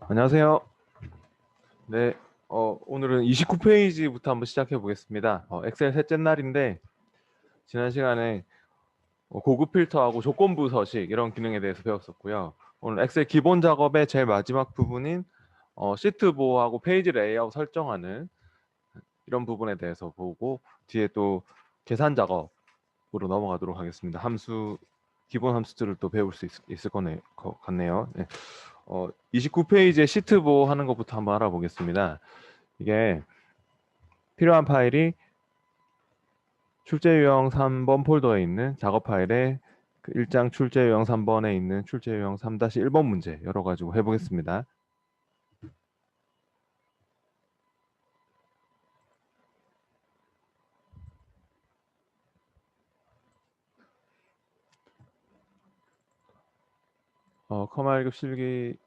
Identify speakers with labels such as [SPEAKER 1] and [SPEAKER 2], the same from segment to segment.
[SPEAKER 1] 안녕하세요. 네, 오늘은 29페이지부터 한번 시작해 보겠습니다. 엑셀 셋째 날인데 지난 시간에 고급 필터하고 조건부 서식 이런 기능에 대해서 배웠었고요. 오늘 엑셀 기본 작업의 제일 마지막 부분인 시트 보호하고 페이지 레이아웃 설정하는 이런 부분에 대해서 보고 뒤에 또 계산 작업으로 넘어가도록 하겠습니다. 기본 함수들을 또 배울 수 있을 것 같네요. 네. 29페이지에 시트 보호하는 것부터 한번 알아보겠습니다. 이게 필요한 파일이 출제 유형 3번 폴더에 있는 작업 파일에 그 1장 출제 유형 3번에 있는 출제 유형 3-1번 문제 열어가지고 해보겠습니다. 커마 1급 실기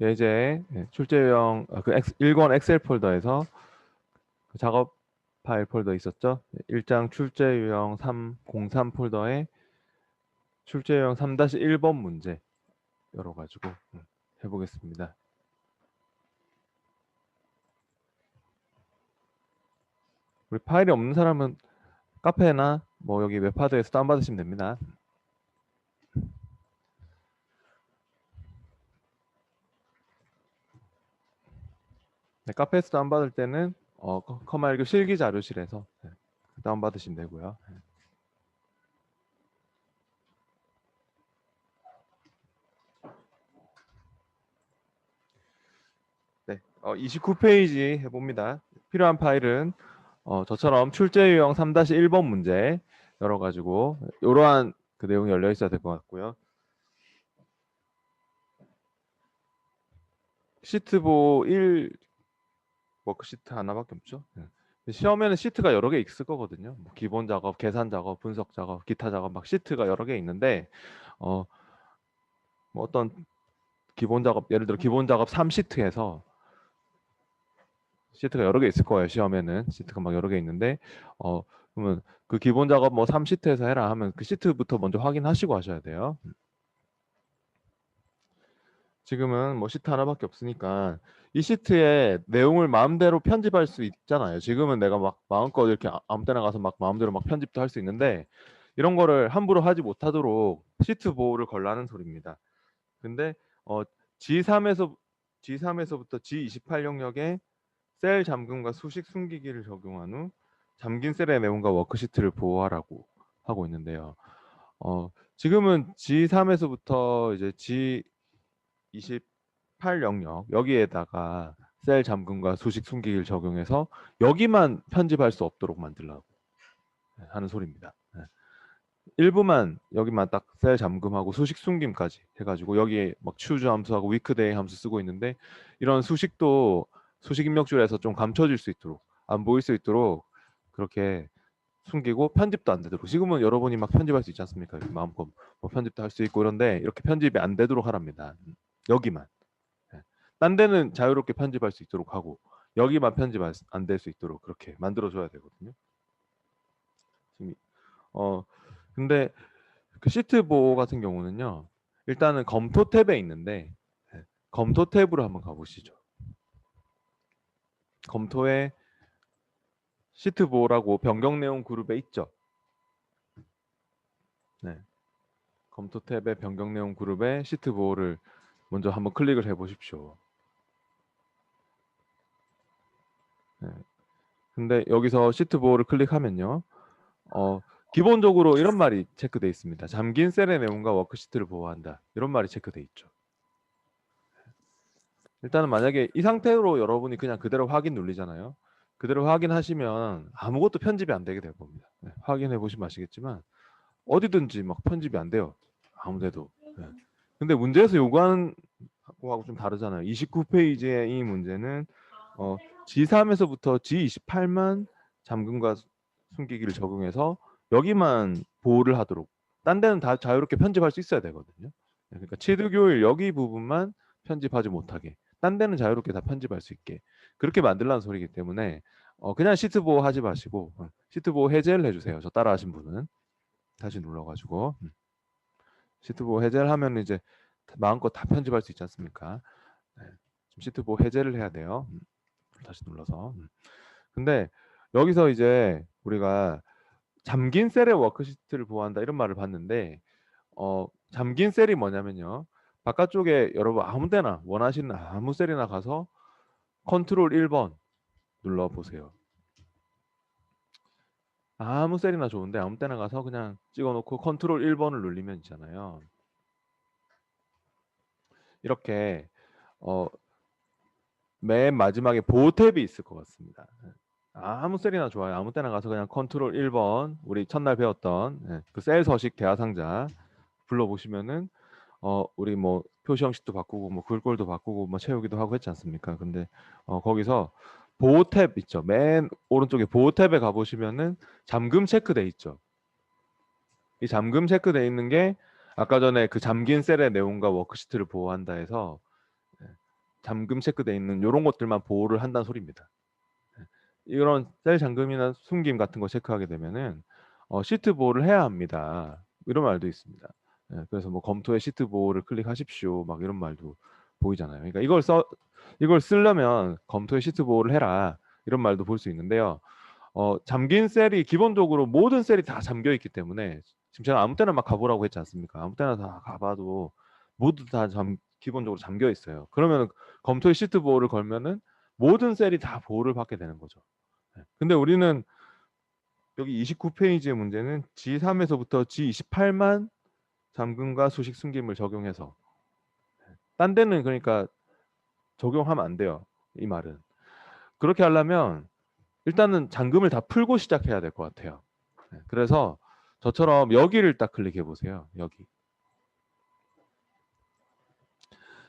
[SPEAKER 1] 예제 출제 유형 그 1권 엑셀 폴더에서 그 작업 파일 폴더 있었죠. 1장 출제 유형 303 폴더에 출제 유형 3-1번 문제 열어가지고 해보겠습니다. 우리 파일이 없는 사람은 카페나 뭐 여기 웹하드에서 다운받으시면 됩니다. 네, 카페에서 다운받을 때는 커마 1급 실기 자료실에서 다운받으시면 되고요. 네, 29페이지 해봅니다. 필요한 파일은 저처럼 출제 유형 3-1번 문제 열어가지고 이러한 그 내용이 열려 있어야 될 것 같고요. 시트보 1 워크시트 하나밖에 없죠. 시험에는 시트가 여러 개 있을 거거든요. 뭐 기본 작업, 계산 작업, 분석 작업, 기타 작업 막 시트가 여러 개 있는데 뭐 어떤 기본 작업 예를 들어 기본 작업 3시트에서 시트가 여러 개 있을 거예요. 시험에는 시트가 막 여러 개 있는데 그러면 그 기본 작업 뭐 3시트에서 해라 하면 그 시트부터 먼저 확인하시고 하셔야 돼요. 지금은 뭐 시트 하나밖에 없으니까 이 시트에 내용을 마음대로 편집할 수 있잖아요. 지금은 내가 막 마음껏 이렇게 아무 때나 가서 막 마음대로 막 편집도 할 수 있는데 이런 거를 함부로 하지 못하도록 시트 보호를 걸라는 소리입니다. 근데 G3에서부터 G28 영역에 셀 잠금과 수식 숨기기를 적용한 후 잠긴 셀의 내용과 워크시트를 보호하라고 하고 있는데요. 지금은 G3에서부터 이제 G28 영역 여기에다가 셀 잠금과 수식 숨기기를 적용해서 여기만 편집할 수 없도록 만들라고 하는 소리입니다. 일부만 여기만 딱 셀 잠금하고 수식 숨김까지 해가지고 여기에 막 choose 함수하고 weekday 함수 쓰고 있는데 이런 수식도 수식 입력줄에서 좀 감춰질 수 있도록 안 보일 수 있도록 그렇게 숨기고 편집도 안 되도록 지금은 여러분이 막 편집할 수 있지 않습니까? 마음껏 뭐 편집도 할 수 있고 이런데 이렇게 편집이 안 되도록 하랍니다. 여기만. 딴 데는 자유롭게 편집할 수 있도록 하고 여기만 편집 안 될 수 있도록 그렇게 만들어줘야 되거든요. 지금 근데 그 시트 보호 같은 경우는요. 일단은 검토 탭에 있는데 검토 탭으로 한번 가보시죠. 검토에 시트 보호라고 변경 내용 그룹에 있죠. 네. 검토 탭의 변경 내용 그룹에 시트 보호를 먼저 한번 클릭을 해보십시오. 네. 근데 여기서 시트 보호를 클릭하면요. 기본적으로 이런 말이 체크되어 있습니다. 잠긴 셀의 내용과 워크시트를 보호한다. 이런 말이 체크되어 있죠. 일단은 만약에 이 상태로 여러분이 그냥 그대로 확인 누르잖아요. 그대로 확인하시면 아무것도 편집이 안 되게 될 겁니다. 네, 확인해 보시면 아시겠지만 어디든지 막 편집이 안 돼요. 아무데도. 네. 근데 문제에서 요구하는 거하고 좀 다르잖아요. 29페이지의 이 문제는 G3에서부터 G28만 잠금과 숨기기를 적용해서 여기만 보호를 하도록 딴 데는 다 자유롭게 편집할 수 있어야 되거든요. 그러니까 치드교일 여기 부분만 편집하지 못하게 딴 데는 자유롭게 다 편집할 수 있게 그렇게 만들라는 소리이기 때문에 그냥 시트 보호 하지 마시고 시트 보호 해제를 해주세요. 저 따라 하신 분은 다시 눌러가지고 시트 보호 해제를 하면 이제 마음껏 다 편집할 수 있지 않습니까? 네. 시트 보호 해제를 해야 돼요. 다시 눌러서. 근데 여기서 이제 우리가 잠긴 셀의 워크시트를 보호한다 이런 말을 봤는데 잠긴 셀이 뭐냐면요. 바깥쪽에 여러분 아무 데나 원하시는 아무 셀이나 가서 컨트롤 1번 눌러 보세요. 아무 셀이나 좋은데 아무 때나 가서 그냥 찍어놓고 컨트롤 1번을 누르면 있잖아요. 이렇게 맨 마지막에 보호 탭이 있을 것 같습니다. 아무 셀이나 좋아요. 아무 때나 가서 그냥 컨트롤 1번 우리 첫날 배웠던 그 셀 서식 대하상자 불러보시면은 우리 뭐 표시 형식도 바꾸고 뭐 글꼴도 바꾸고 뭐 채우기도 하고 했지 않습니까? 근데 거기서 보호 탭 있죠. 맨 오른쪽에 보호 탭에 가보시면은 잠금 체크돼 있죠. 이 잠금 체크돼 있는 게 아까 전에 그 잠긴 셀의 내용과 워크시트를 보호한다 해서 잠금 체크돼 있는 이런 것들만 보호를 한다는 소리입니다. 이런 셀 잠금이나 숨김 같은 거 체크하게 되면은 시트 보호를 해야 합니다. 이런 말도 있습니다. 그래서 뭐 검토의 시트 보호를 클릭하십시오. 막 이런 말도 보이잖아요. 그러니까 이걸 쓰려면 검토의 시트 보호를 해라. 이런 말도 볼 수 있는데요. 잠긴 셀이 기본적으로 모든 셀이 다 잠겨 있기 때문에 지금 제가 아무 때나 막 가보라고 했지 않습니까? 아무 때나 다 가봐도 모두 다 기본적으로 잠겨 있어요. 그러면 검토의 시트 보호를 걸면은 모든 셀이 다 보호를 받게 되는 거죠. 근데 우리는 여기 29페이지의 문제는 G3에서부터 G28만 잠금과 수식 숨김을 적용해서 딴 데는 그러니까 적용하면 안 돼요. 이 말은. 그렇게 하려면 일단은 잠금을 다 풀고 시작해야 될 것 같아요. 그래서 저처럼 여기를 딱 클릭해 보세요. 여기.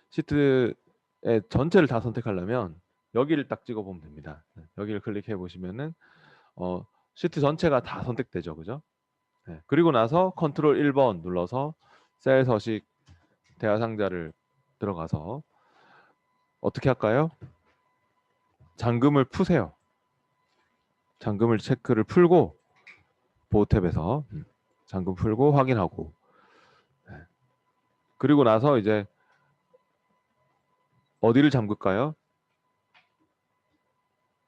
[SPEAKER 1] 시트의 전체를 다 선택하려면 여기를 딱 찍어 보면 됩니다. 여기를 클릭해 보시면은 시트 전체가 다 선택되죠. 그죠? 그리고 나서 컨트롤 1번 눌러서 셀 서식 대하상자를 들어가서 어떻게 할까요? 잠금을 푸세요. 잠금을 체크를 풀고 보호 탭에서 잠금 풀고 확인하고 그리고 나서 이제 어디를 잠글까요?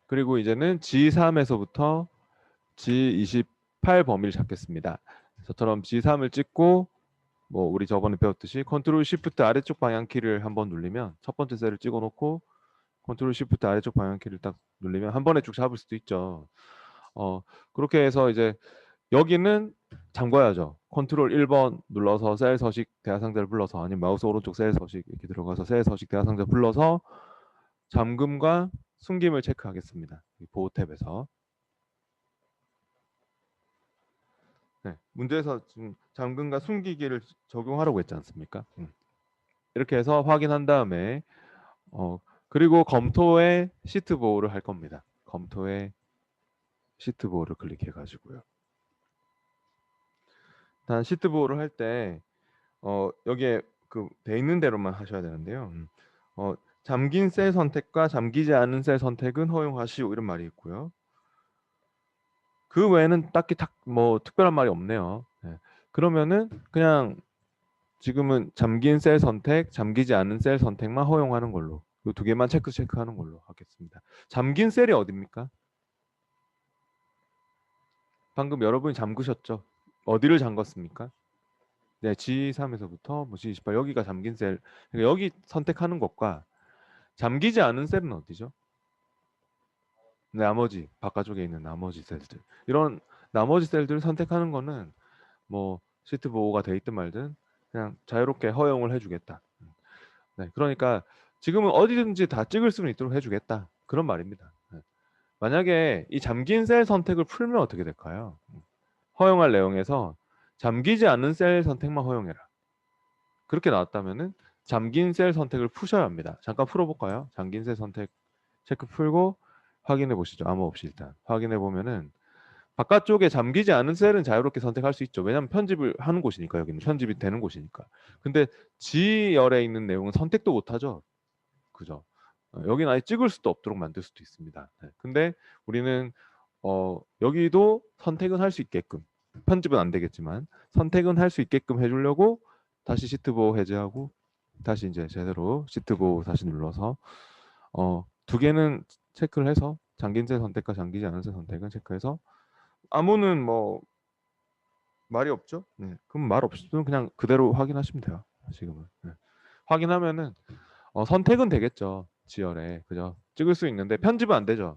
[SPEAKER 1] 그리고 이제는 G3에서부터 G28 범위를 잡겠습니다. 저처럼 G3을 찍고 뭐 우리 저번에 배웠듯이 컨트롤 시프트 아래쪽 방향키를 한번 누르면 첫 번째 셀을 찍어 놓고 컨트롤 시프트 아래쪽 방향키를 딱 누르면 한 번에 쭉 잡을 수도 있죠. 그렇게 해서 이제 여기는 잠궈야죠. 컨트롤 1번 눌러서 셀 서식 대하상자를 불러서 아니면 마우스 오른쪽 셀 서식 이렇게 들어가서 셀 서식 대하상자 불러서 잠금과 숨김을 체크하겠습니다. 보호 탭에서. 네, 문제에서 지금 잠금과 숨기기를 적용하라고 했지 않습니까? 이렇게 해서 확인한 다음에 그리고 검토의 시트 보호를 할 겁니다. 검토의 시트 보호를 클릭해 가지고요. 단 시트 보호를 할 때 여기에 그 돼 있는 대로만 하셔야 되는데요. 잠긴 셀 선택과 잠기지 않은 셀 선택은 허용하시오 이런 말이 있고요. 그 외에는 딱히 뭐 특별한 말이 없네요. 그러면은 그냥 지금은 잠긴 셀 선택, 잠기지 않은 셀 선택만 허용하는 걸로 이 두 개만 체크하는 걸로 하겠습니다. 잠긴 셀이 어디입니까? 방금 여러분이 잠그셨죠? 어디를 잠궜습니까? 네, G3에서부터 뭐 G28 여기가 잠긴 셀. 그러니까 여기 선택하는 것과 잠기지 않은 셀은 어디죠? 나머지 바깥쪽에 있는 나머지 셀들. 이런 나머지 셀들을 선택하는 거는 뭐 시트 보호가 돼 있든 말든 그냥 자유롭게 허용을 해주겠다. 네, 그러니까 지금은 어디든지 다 찍을 수는 있도록 해주겠다. 그런 말입니다. 만약에 이 잠긴 셀 선택을 풀면 어떻게 될까요? 허용할 내용에서 잠기지 않은 셀 선택만 허용해라. 그렇게 나왔다면은 잠긴 셀 선택을 푸셔야 합니다. 잠깐 풀어볼까요? 잠긴 셀 선택 체크 풀고 확인해 보시죠. 아무 없이 일단 확인해 보면은 바깥쪽에 잠기지 않은 셀은 자유롭게 선택할 수 있죠. 왜냐하면 편집을 하는 곳이니까 여기는 편집이 되는 곳이니까. 근데 G열에 있는 내용은 선택도 못하죠. 그죠? 여기는 아예 찍을 수도 없도록 만들 수도 있습니다. 근데 우리는 여기도 선택은 할 수 있게끔 편집은 안 되겠지만 선택은 할 수 있게끔 해주려고 다시 시트 보호 해제하고 다시 이제 제대로 시트보 다시 눌러서 두 개는 체크를 해서 잠긴 새 선택과 잠기지 않은 새 선택은 체크해서 아무는 뭐 말이 없죠. 네. 그럼 말 없으면 그냥 그대로 확인하시면 돼요. 지금은. 네. 확인하면은 선택은 되겠죠. 지열에 그죠. 찍을 수 있는데 편집은 안 되죠.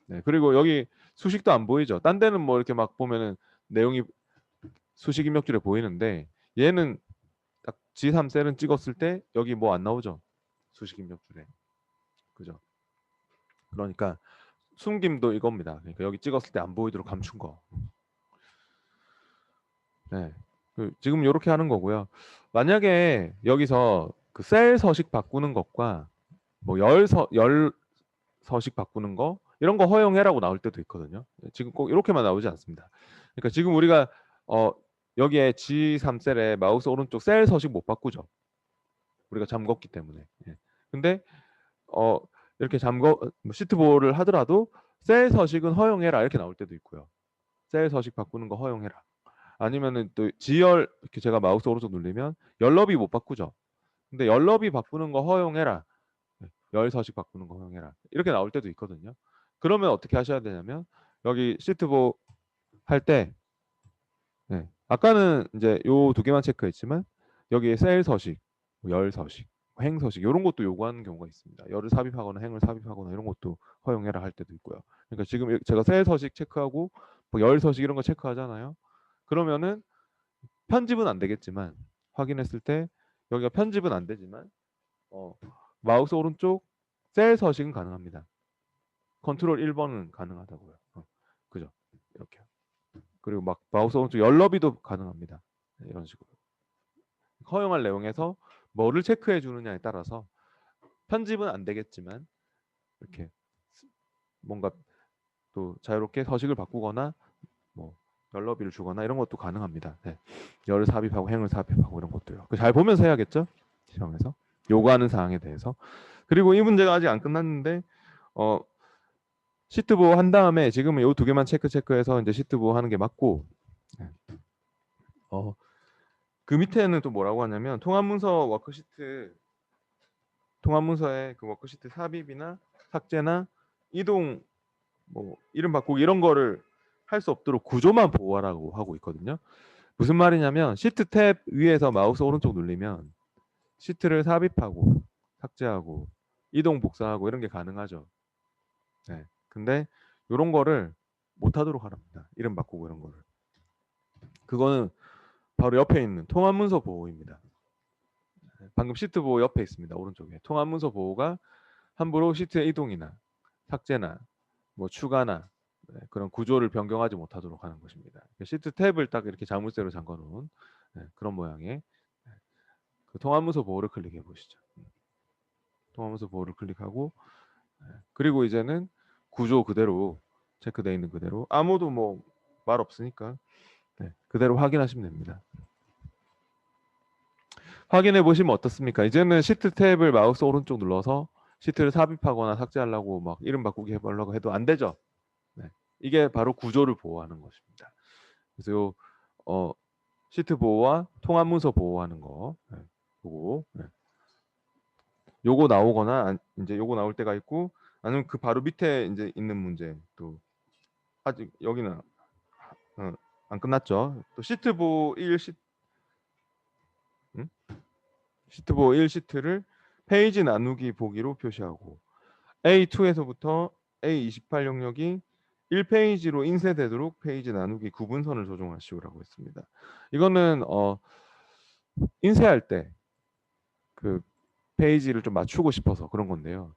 [SPEAKER 1] 네. 그리고 여기 수식도 안 보이죠. 딴 데는 뭐 이렇게 막 보면은 내용이 수식 입력줄에 보이는데 얘는 딱 G3 셀은 찍었을 때 여기 뭐 안 나오죠. 수식 입력줄에. 그죠. 그러니까 숨김도 이겁니다. 그러니까 여기 찍었을 때 안 보이도록 감춘 거. 네. 지금 이렇게 하는 거고요. 만약에 여기서 그 셀 서식 바꾸는 것과 뭐 열 서식 바꾸는 거 이런 거 허용해라고 나올 때도 있거든요. 지금 꼭 이렇게만 나오지 않습니다. 그러니까 지금 우리가 여기에 G3 셀에 마우스 오른쪽 셀 서식 못 바꾸죠. 우리가 잠궜기 때문에. 예. 근데 어 이렇게 시트볼을 하더라도 셀 서식은 허용해라 이렇게 나올 때도 있고요. 셀 서식 바꾸는 거 허용해라. 아니면은 또 지열 이렇게 제가 마우스 오른쪽 눌리면 열너비 못 바꾸죠. 근데 열너비 바꾸는 거 허용해라. 열 서식 바꾸는 거 허용해라. 이렇게 나올 때도 있거든요. 그러면 어떻게 하셔야 되냐면 여기 시트보 할 때 아까는 이제 요 두 개만 체크했지만 여기에 셀 서식, 열 서식, 행 서식 이런 것도 요구하는 경우가 있습니다. 열을 삽입하거나 행을 삽입하거나 이런 것도 허용해라 할 때도 있고요. 그러니까 지금 제가 셀 서식 체크하고 뭐 열 서식 이런 거 체크하잖아요. 그러면은 편집은 안 되겠지만 확인했을 때 여기가 편집은 안 되지만 마우스 오른쪽 셀 서식은 가능합니다. 컨트롤 1번은 가능하다고요. 그죠? 이렇게. 그리고 막 마우스 오른쪽 열너비도 가능합니다. 이런 식으로. 허용할 내용에서 뭐를 체크해 주느냐에 따라서 편집은 안 되겠지만 이렇게 뭔가 또 자유롭게 서식을 바꾸거나 뭐 열너비를 주거나 이런 것도 가능합니다. 네. 열을 삽입하고 행을 삽입하고 이런 것도요. 잘 보면서 해야겠죠? 시험에서 요구하는 사항에 대해서. 그리고 이 문제가 아직 안 끝났는데 시트 보호 한 다음에 지금은 요 두 개만 체크해서 이제 시트 보호 하는 게 맞고 그 밑에는 또 뭐라고 하냐면 통합문서 워크시트 통합문서에 그 워크시트 삽입이나 삭제나 이동 뭐 이름 바꾸기 이런 거를 할 수 없도록 구조만 보호하라고 하고 있거든요. 무슨 말이냐면 시트 탭 위에서 마우스 오른쪽 눌리면 시트를 삽입하고 삭제하고 이동 복사하고 이런 게 가능하죠. 네. 근데 이런 거를 못 하도록 하랍니다. 이름 바꾸고 이런 거를. 그거는 바로 옆에 있는 통합문서 보호입니다. 방금 시트 보호 옆에 있습니다. 오른쪽에. 통합문서 보호가 함부로 시트의 이동이나 삭제나 뭐 추가나 그런 구조를 변경하지 못하도록 하는 것입니다. 시트 탭을 딱 이렇게 자물쇠로 잠궈 놓은 그런 모양의 그 통합문서 보호를 클릭해 보시죠. 통합문서 보호를 클릭하고 그리고 이제는 구조 그대로 체크되어 있는 그대로 아무도 뭐 말 없으니까 그대로 확인하시면 됩니다. 확인해 보시면 어떻습니까? 이제는 시트 탭을 마우스 오른쪽 눌러서 시트를 삽입하거나 삭제하려고 막 이름 바꾸기 해보려고 해도 안 되죠. 이게 바로 구조를 보호하는 것입니다. 그래서 요 시트 보호와 통합 문서 보호하는 거 보고 요거 나오거나 이제 요거 나올 때가 있고 아니면 그 바로 밑에 이제 있는 문제 또 아직 여기는 안 끝났죠. 또 시트 보호 1 시트 보호 1 시트를 페이지 나누기 보기로 표시하고 A2에서부터 A28 영역이 1페이지로 인쇄되도록 페이지 나누기 구분선을 조정하시오라고 했습니다. 이거는 인쇄할 때 그 페이지를 좀 맞추고 싶어서 그런 건데요.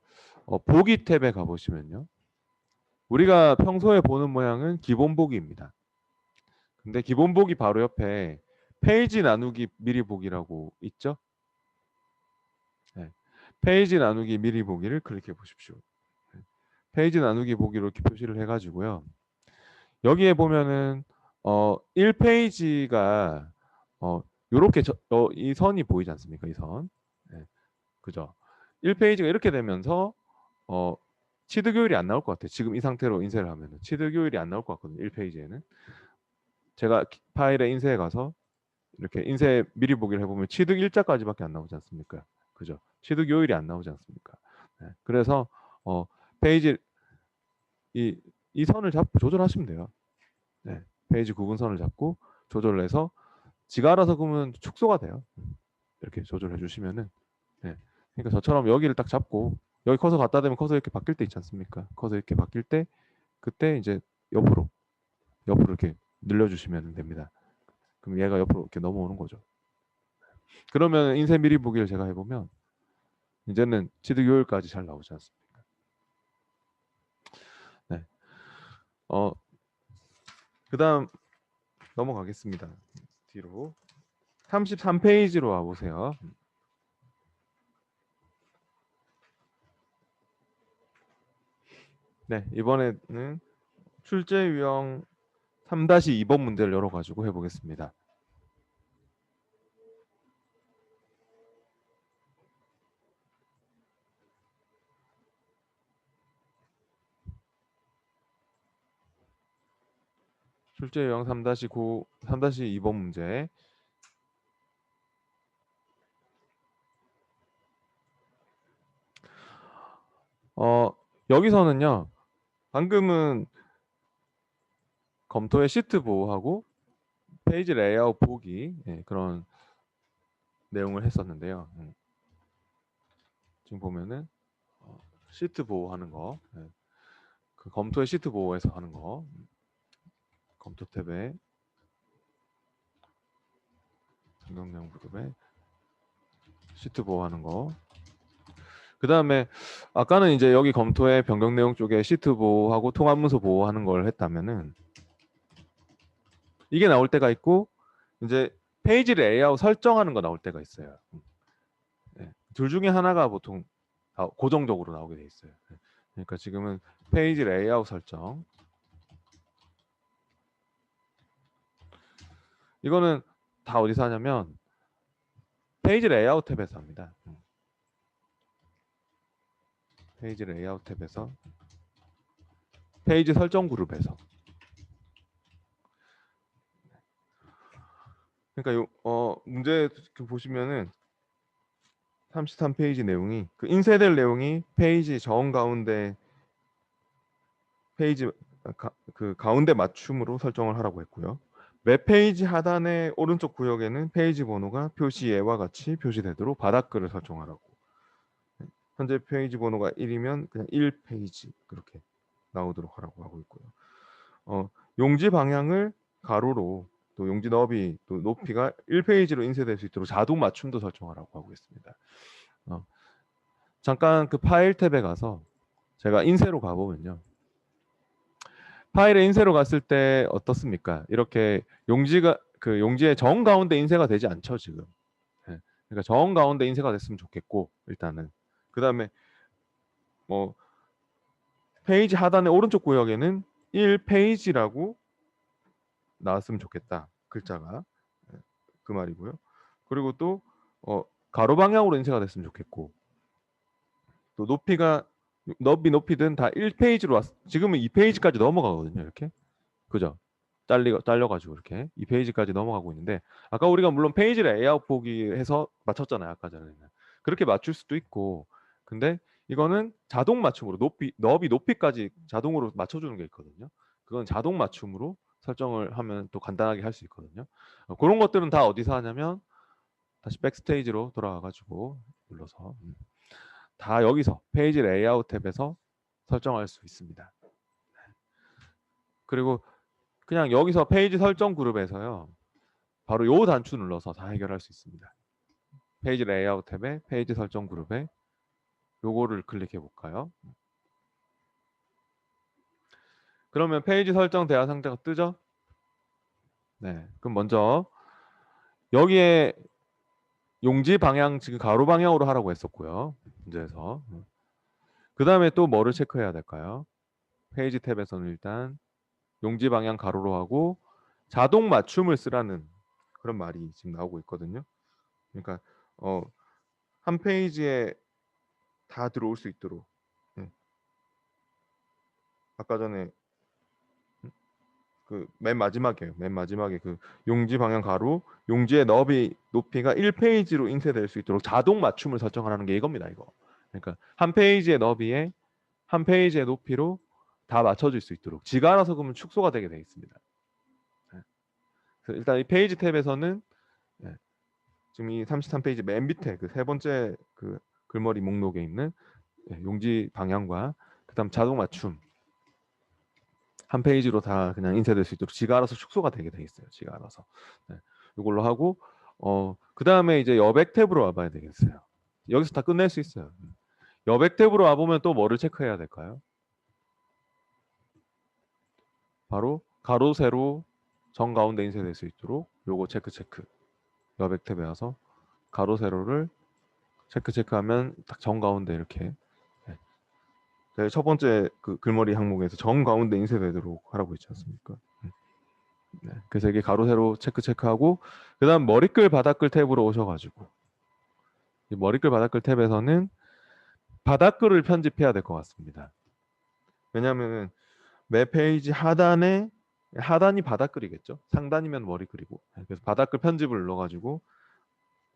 [SPEAKER 1] 보기 탭에 가보시면요. 우리가 평소에 보는 모양은 기본 보기입니다. 근데 기본 보기 바로 옆에 페이지 나누기 미리 보기라고 있죠? 네. 페이지 나누기 미리 보기를 클릭해 보십시오. 페이지 나누기 보기로 이렇게 표시를 해가지고요. 여기에 보면은 1페이지가 이렇게 이 선이 보이지 않습니까? 이 선. 네. 그죠? 1페이지가 이렇게 되면서 치드 교율이 안 나올 것 같아요. 지금 이 상태로 인쇄를 하면 치드 교율이 안 나올 것 같거든요. 1페이지에는. 제가 파일에 인쇄해 가서 이렇게 인쇄 미리 보기를 해보면 취득 일자까지밖에 안 나오지 않습니까? 그죠? 취득 요일이 안 나오지 않습니까? 네. 그래서 페이지 이 선을 잡고 조절하시면 돼요. 네. 페이지 구분선을 잡고 조절을 해서 지가 알아서 그러면 축소가 돼요. 이렇게 조절해 주시면은 네. 그러니까 저처럼 여기를 딱 잡고 여기 커서 갖다 대면 커서 이렇게 바뀔 때 있지 않습니까? 커서 이렇게 바뀔 때 그때 이제 옆으로 이렇게 늘려주시면 됩니다. 그럼 얘가 옆으로 이렇게 넘어오는 거죠. 그러면 인쇄 미리 보기를 제가 해보면 이제는 취득 요일까지 잘 나오지 않습니까? 네. 그다음 넘어가겠습니다. 뒤로 33페이지로 와보세요. 네, 이번에는 출제 유형 3-2번 문제를 열어가지고 해보겠습니다. 출제 유형 3-2번 문제. 여기서는요, 방금은 검토의 시트 보호하고 페이지 레이아웃 보기 그런 내용을 했었는데요. 지금 보면은 시트 보호하는 거, 그 검토의 시트 보호에서 하는 거, 검토 탭에 변경 내용 부분에 시트 보호하는 거. 그 다음에 아까는 이제 여기 검토의 변경 내용 쪽에 시트 보호하고 통합 문서 보호하는 걸 했다면은 이게 나올 때가 있고 이제 페이지 레이아웃 설정하는 거 나올 때가 있어요. 네. 둘 중에 하나가 보통 고정적으로 나오게 돼 있어요. 그러니까 지금은 페이지 레이아웃 설정. 이거는 다 어디서 하냐면 페이지 레이아웃 탭에서 합니다. 페이지 레이아웃 탭에서 페이지 설정 그룹에서. 그러니까 문제 보시면은 33페이지 내용이 그 인쇄될 내용이 페이지 정 가운데 페이지 그 가운데 맞춤으로 설정을 하라고 했고요. 웹페이지 하단의 오른쪽 구역에는 페이지 번호가 표시예와 같이 표시되도록 바닥글을 설정하라고. 현재 페이지 번호가 1이면 그냥 1페이지 그렇게 나오도록 하라고 하고 있고요. 용지 방향을 가로로 또 용지 너비 또 높이가 1페이지로 인쇄될 수 있도록 자동 맞춤도 설정하라고 하고 있습니다. 잠깐 그 파일 탭에 가서 제가 인쇄로 가보면요. 파일에 인쇄로 갔을 때 어떻습니까? 이렇게 용지가 그 용지의 정 가운데 인쇄가 되지 않죠 지금. 그러니까 정 가운데 인쇄가 됐으면 좋겠고 일단은 그 다음에 뭐 페이지 하단의 오른쪽 구역에는 1페이지라고 나왔으면 좋겠다 글자가 그 말이고요. 그리고 또 가로 방향으로 인쇄가 됐으면 좋겠고 또 높이가 높이든 다 1페이지로 지금은 2페이지까지 넘어가거든요 이렇게 그죠? 잘려가지고 이렇게 2페이지까지 넘어가고 있는데 아까 우리가 물론 페이지 레이아웃 보기 해서 맞췄잖아요 아까 전에는 그렇게 맞출 수도 있고 근데 이거는 자동 맞춤으로 너비 높이까지 자동으로 맞춰주는 게 있거든요 그건 자동 맞춤으로 설정을 하면 또 간단하게 할 수 있거든요 그런 것들은 다 어디서 하냐면 다시 백스테이지로 돌아가가지고 눌러서 다 여기서 페이지 레이아웃 탭에서 설정할 수 있습니다 그리고 그냥 여기서 페이지 설정 그룹에서요. 바로 요 단추 눌러서 다 해결할 수 있습니다. 페이지 레이아웃 탭에 페이지 설정 그룹에 요거를 클릭해 볼까요? 그러면 페이지 설정 대화 상자가 뜨죠? 네. 그럼 먼저 여기에 용지 방향 지금 가로 방향으로 하라고 했었고요. 문제에서. 그 다음에 또 뭐를 체크해야 될까요? 페이지 탭에서는 일단 용지 방향 가로로 하고 자동 맞춤을 쓰라는 그런 말이 지금 나오고 있거든요. 그러니까 한 페이지에 다 들어올 수 있도록 아까 전에 그 맨 마지막에 그 용지 방향 가로 용지의 높이가 1페이지로 인쇄될 수 있도록 자동 맞춤을 설정하라는 게 이겁니다. 이거. 그러니까 한 페이지의 너비에 한 페이지의 높이로 다 맞춰질 수 있도록 지가 알아서 그러면 축소가 되게 되어 있습니다. 네. 그래서 일단 이 페이지 탭에서는 네, 지금 이 33페이지 맨 밑에 그 세 번째 그 글머리 목록에 있는 용지 방향과 그다음 자동 맞춤 한 페이지로 다 그냥 인쇄될 수 있도록 지가 알아서 축소가 되게 돼 있어요. 지가 알아서. 네. 이걸로 하고 그다음에 이제 여백 탭으로 와 봐야 되겠어요. 여기서 다 끝낼 수 있어요. 여백 탭으로 와 보면 또 뭐를 체크해야 될까요? 바로 가로 세로 정 가운데 인쇄될 수 있도록 요거 체크. 여백 탭에 와서 가로 세로를 체크하면 딱 정 가운데 이렇게 네, 첫 번째 그 글머리 항목에서 정 가운데 인쇄되도록 하라고 했지 않습니까? 네, 그래서 이게 가로 세로 체크하고 그다음 머리글 바닥글 탭으로 오셔가지고 이 머리글 바닥글 탭에서는 바닥글을 편집해야 될 것 같습니다. 왜냐하면 매 페이지 하단이 바닥글이겠죠. 상단이면 머리글이고 그래서 바닥글 편집을 눌러가지고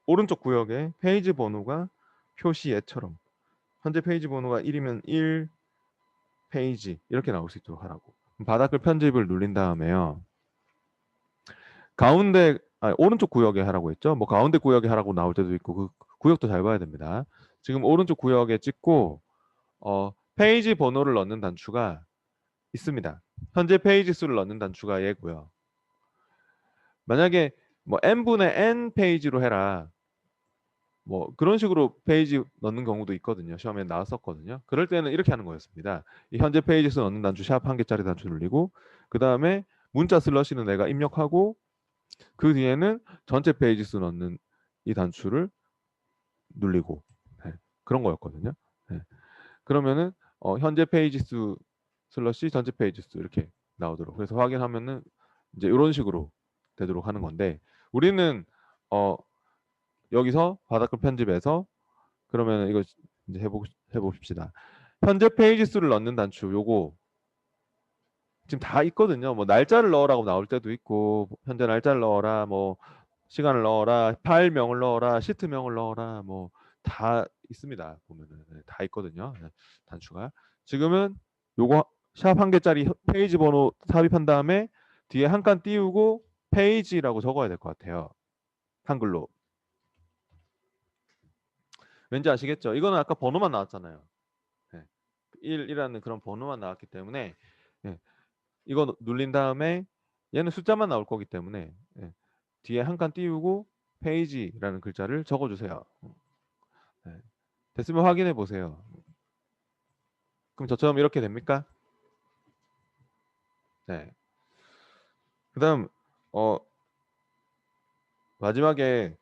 [SPEAKER 1] 오른쪽 구역에 페이지 번호가 표시예처럼 현재 페이지 번호가 1이면 1 페이지 이렇게 나올 수 있도록 하라고. 바닥글 편집을 누른 다음에요. 오른쪽 구역에 하라고 했죠. 뭐 가운데 구역에 하라고 나올 때도 있고 그 구역도 잘 봐야 됩니다. 지금 오른쪽 구역에 찍고 페이지 번호를 넣는 단추가 있습니다. 현재 페이지 수를 넣는 단추가 얘고요. 만약에 뭐 n분의 n 페이지로 해라. 뭐 그런 식으로 페이지 넣는 경우도 있거든요. 시험에 나왔었거든요. 그럴 때는 이렇게 하는 거였습니다. 이 현재 페이지 수 넣는 단추 샵 한 개짜리 단추 눌리고 그 다음에 문자 슬러시는 내가 입력하고 그 뒤에는 전체 페이지 수 넣는 이 단추를 눌리고 네, 그런 거였거든요. 네. 그러면은 현재 페이지 수 슬러시 전체 페이지 수 이렇게 나오도록 그래서 확인하면은 이제 이런 식으로 되도록 하는 건데 우리는 여기서 바닥글 편집해서 그러면 이거 이제 해봅시다. 현재 페이지 수를 넣는 단추 요거 지금 다 있거든요. 뭐 날짜를 넣으라고 나올 때도 있고 현재 날짜를 넣어라 뭐 시간을 넣어라 파일명을 넣어라 시트명을 넣어라 뭐 다 있습니다. 보면은 네, 다 있거든요. 네, 단추가 지금은 요거 샵 한 개짜리 페이지 번호 삽입한 다음에 뒤에 한 칸 띄우고 페이지라고 적어야 될 것 같아요. 한글로. 왠지 아시겠죠? 이거는 아까 번호만 나왔잖아요. 네. 1이라는 그런 번호만 나왔기 때문에 네. 이거 눌린 다음에 얘는 숫자만 나올 거기 때문에 네. 뒤에 한 칸 띄우고 페이지라는 글자를 적어주세요. 네. 됐으면 확인해 보세요. 그럼 저처럼 이렇게 됩니까? 네. 그다음 마지막에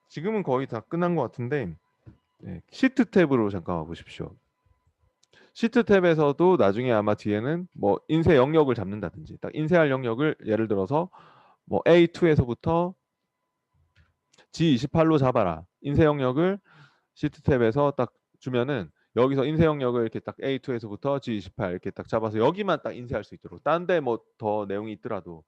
[SPEAKER 1] 지금은 거의 다 끝난 것 같은데 네. 시트 탭으로 잠깐 와보십시오. 시트 탭에서도 나중에 아마 뒤에는 뭐 인쇄 영역을 잡는다든지 딱 인쇄할 영역을 예를 들어서 뭐 A2에서부터 G28로 잡아라. 인쇄 영역을 시트 탭에서 딱 주면은 여기서 인쇄 영역을 이렇게 딱 A2에서부터 G28 이렇게 딱 잡아서 여기만 딱 인쇄할 수 있도록 딴 데 뭐 더 내용이 있더라도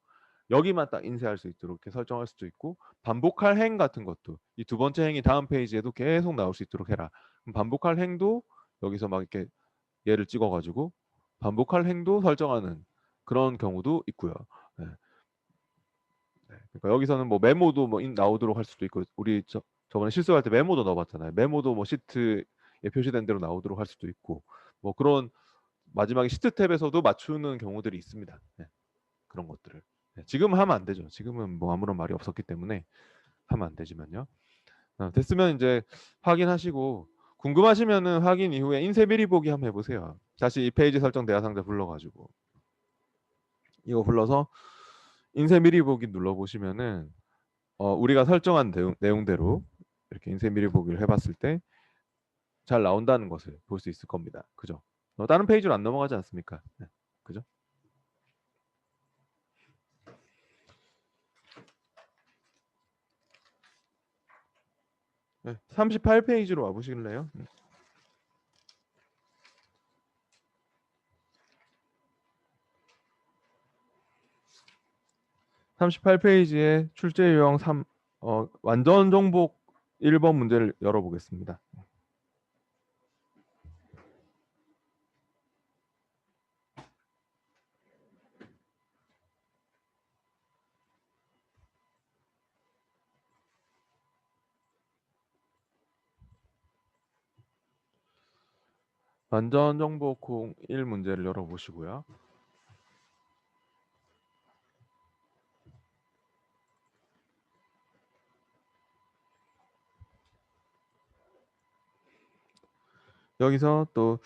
[SPEAKER 1] 여기만 딱 인쇄할 수 있도록 이렇게 설정할 수도 있고 반복할 행 같은 것도 이 두 번째 행이 다음 페이지에도 계속 나올 수 있도록 해라. 그럼 반복할 행도 여기서 막 이렇게 얘를 찍어가지고 반복할 행도 설정하는 그런 경우도 있고요. 네. 네. 그러니까 여기서는 뭐 메모도 뭐 나오도록 할 수도 있고 우리 저번에 실습할 때 메모도 넣어봤잖아요. 메모도 뭐 시트에 표시된 대로 나오도록 할 수도 있고 뭐 그런 마지막에 시트 탭에서도 맞추는 경우들이 있습니다. 네. 그런 것들을 네. 지금 하면 안 되죠. 지금은 뭐 아무런 말이 없었기 때문에 하면 안 되지만요. 됐으면 이제 확인하시고 궁금하시면은 확인 이후에 인쇄 미리 보기 한번 해보세요. 다시 이 페이지 설정 대화 상자 불러가지고 이거 불러서 인쇄 미리 보기 눌러보시면은 우리가 설정한 내용대로 이렇게 인쇄 미리 보기를 해봤을 때 잘 나온다는 것을 볼 수 있을 겁니다. 그죠? 다른 페이지로 안 넘어가지 않습니까? 네. 그죠? 네. 38페이지로 와보실래요? 38페이지에 출제 유형 3 완전 정복 1번 문제를 열어보겠습니다. 완전 정복 01 문제를 열어보시고요. 여기서 또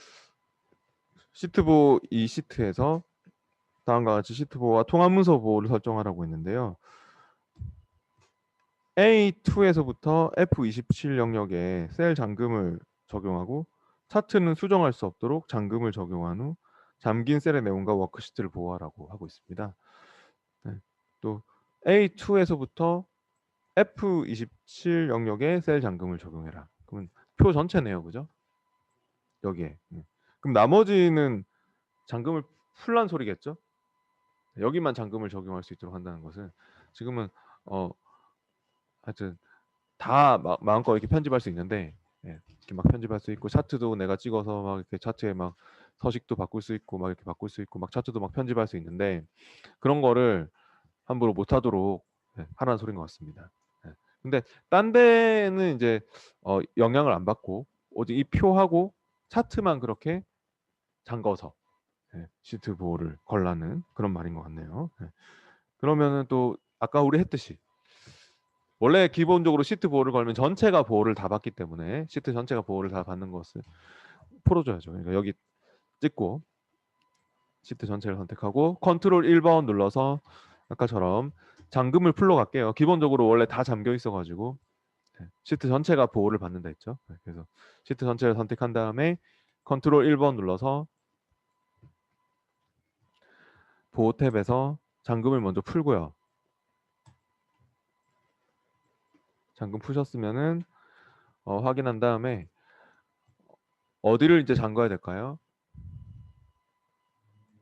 [SPEAKER 1] 시트보호 이 시트에서 다음과 같이 시트보호와 통합문서 보호를 설정하라고 했는데요. A2에서부터 F27 영역에 셀 잠금을 적용하고 차트는 수정할 수 없도록 잠금을 적용한 후 잠긴 셀의 내용과 워크시트를 보호하라고 하고 있습니다. 네. 또 A2에서부터 F27 영역에 셀 잠금을 적용해라. 그러면 표 전체네요, 그죠? 여기에. 그럼 나머지는 잠금을 풀란 소리겠죠? 여기만 잠금을 적용할 수 있도록 한다는 것은 지금은 하여튼 다 마음껏 이렇게 편집할 수 있는데 이렇게 막 편집할 수 있고 차트도 내가 찍어서 막 이렇게 차트에 막 서식도 바꿀 수 있고 막 이렇게 바꿀 수 있고 막 차트도 막 편집할 수 있는데 그런 거를 함부로 못하도록 하라는 소리인 것 같습니다. 근데 딴 데는 이제 영향을 안 받고 오직 이 표하고 차트만 그렇게 잠궈서 시트 보호를 걸라는 그런 말인 것 같네요. 그러면은 또 아까 우리 했듯이 원래 기본적으로 시트 보호를 걸면 전체가 보호를 다 받기 때문에 시트 전체가 보호를 다 받는 것을 풀어줘야죠. 그러니까 여기 찍고 시트 전체를 선택하고 컨트롤 1번 눌러서 아까처럼 잠금을 풀러 갈게요. 기본적으로 원래 다 잠겨 있어가지고 시트 전체가 보호를 받는다 했죠. 그래서 시트 전체를 선택한 다음에 컨트롤 1번 눌러서 보호 탭에서 잠금을 먼저 풀고요. 잠금 푸셨으면은 확인한 다음에 어디를 이제 잠가야 될까요?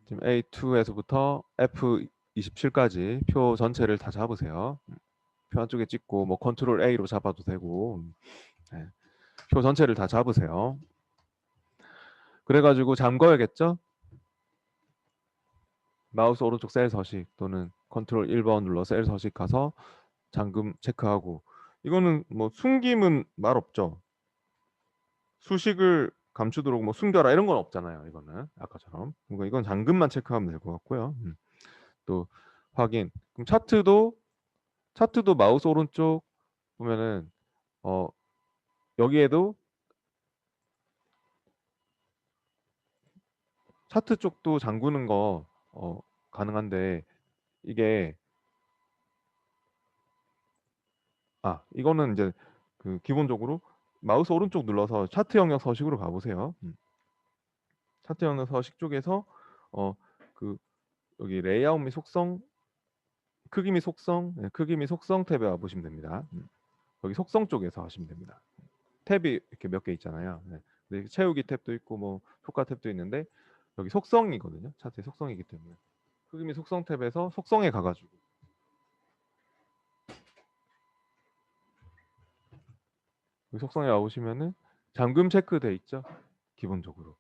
[SPEAKER 1] 지금 A2에서부터 F27까지 표 전체를 다 잡으세요. 표 한쪽에 찍고 뭐 컨트롤 A로 잡아도 되고 표 전체를 다 잡으세요. 그래가지고 잠궈야겠죠? 마우스 오른쪽 셀 서식 또는 컨트롤 1번 눌러 셀 서식 가서 잠금 체크하고 이거는 뭐 숨김은 말 없죠. 수식을 감추도록 뭐 숨겨라 이런 건 없잖아요. 이거는 아까처럼. 그러니까 이건 잠금만 체크하면 될 것 같고요. 또 확인. 그럼 차트도 마우스 오른쪽 보면은 어 여기에도 차트 쪽도 잠그는 거 가능한데 이게 이거는 이제 그 기본적으로 마우스 오른쪽 눌러서 차트 영역 서식으로 가보세요. 차트 영역 서식 쪽에서 그 여기 레이아웃 및 속성 크기 및 속성 크기 및 속성 탭에 와 보시면 됩니다. 여기 속성 쪽에서 하시면 됩니다. 탭이 이렇게 몇 개 있잖아요. 근데 채우기 탭도 있고 뭐 효과 탭도 있는데 여기 속성이거든요. 차트의 속성이기 때문에 크기 및 속성 탭에서 속성에 가가지고 여기 속성에 와보시면은 잠금 체크돼 있죠. 기본적으로.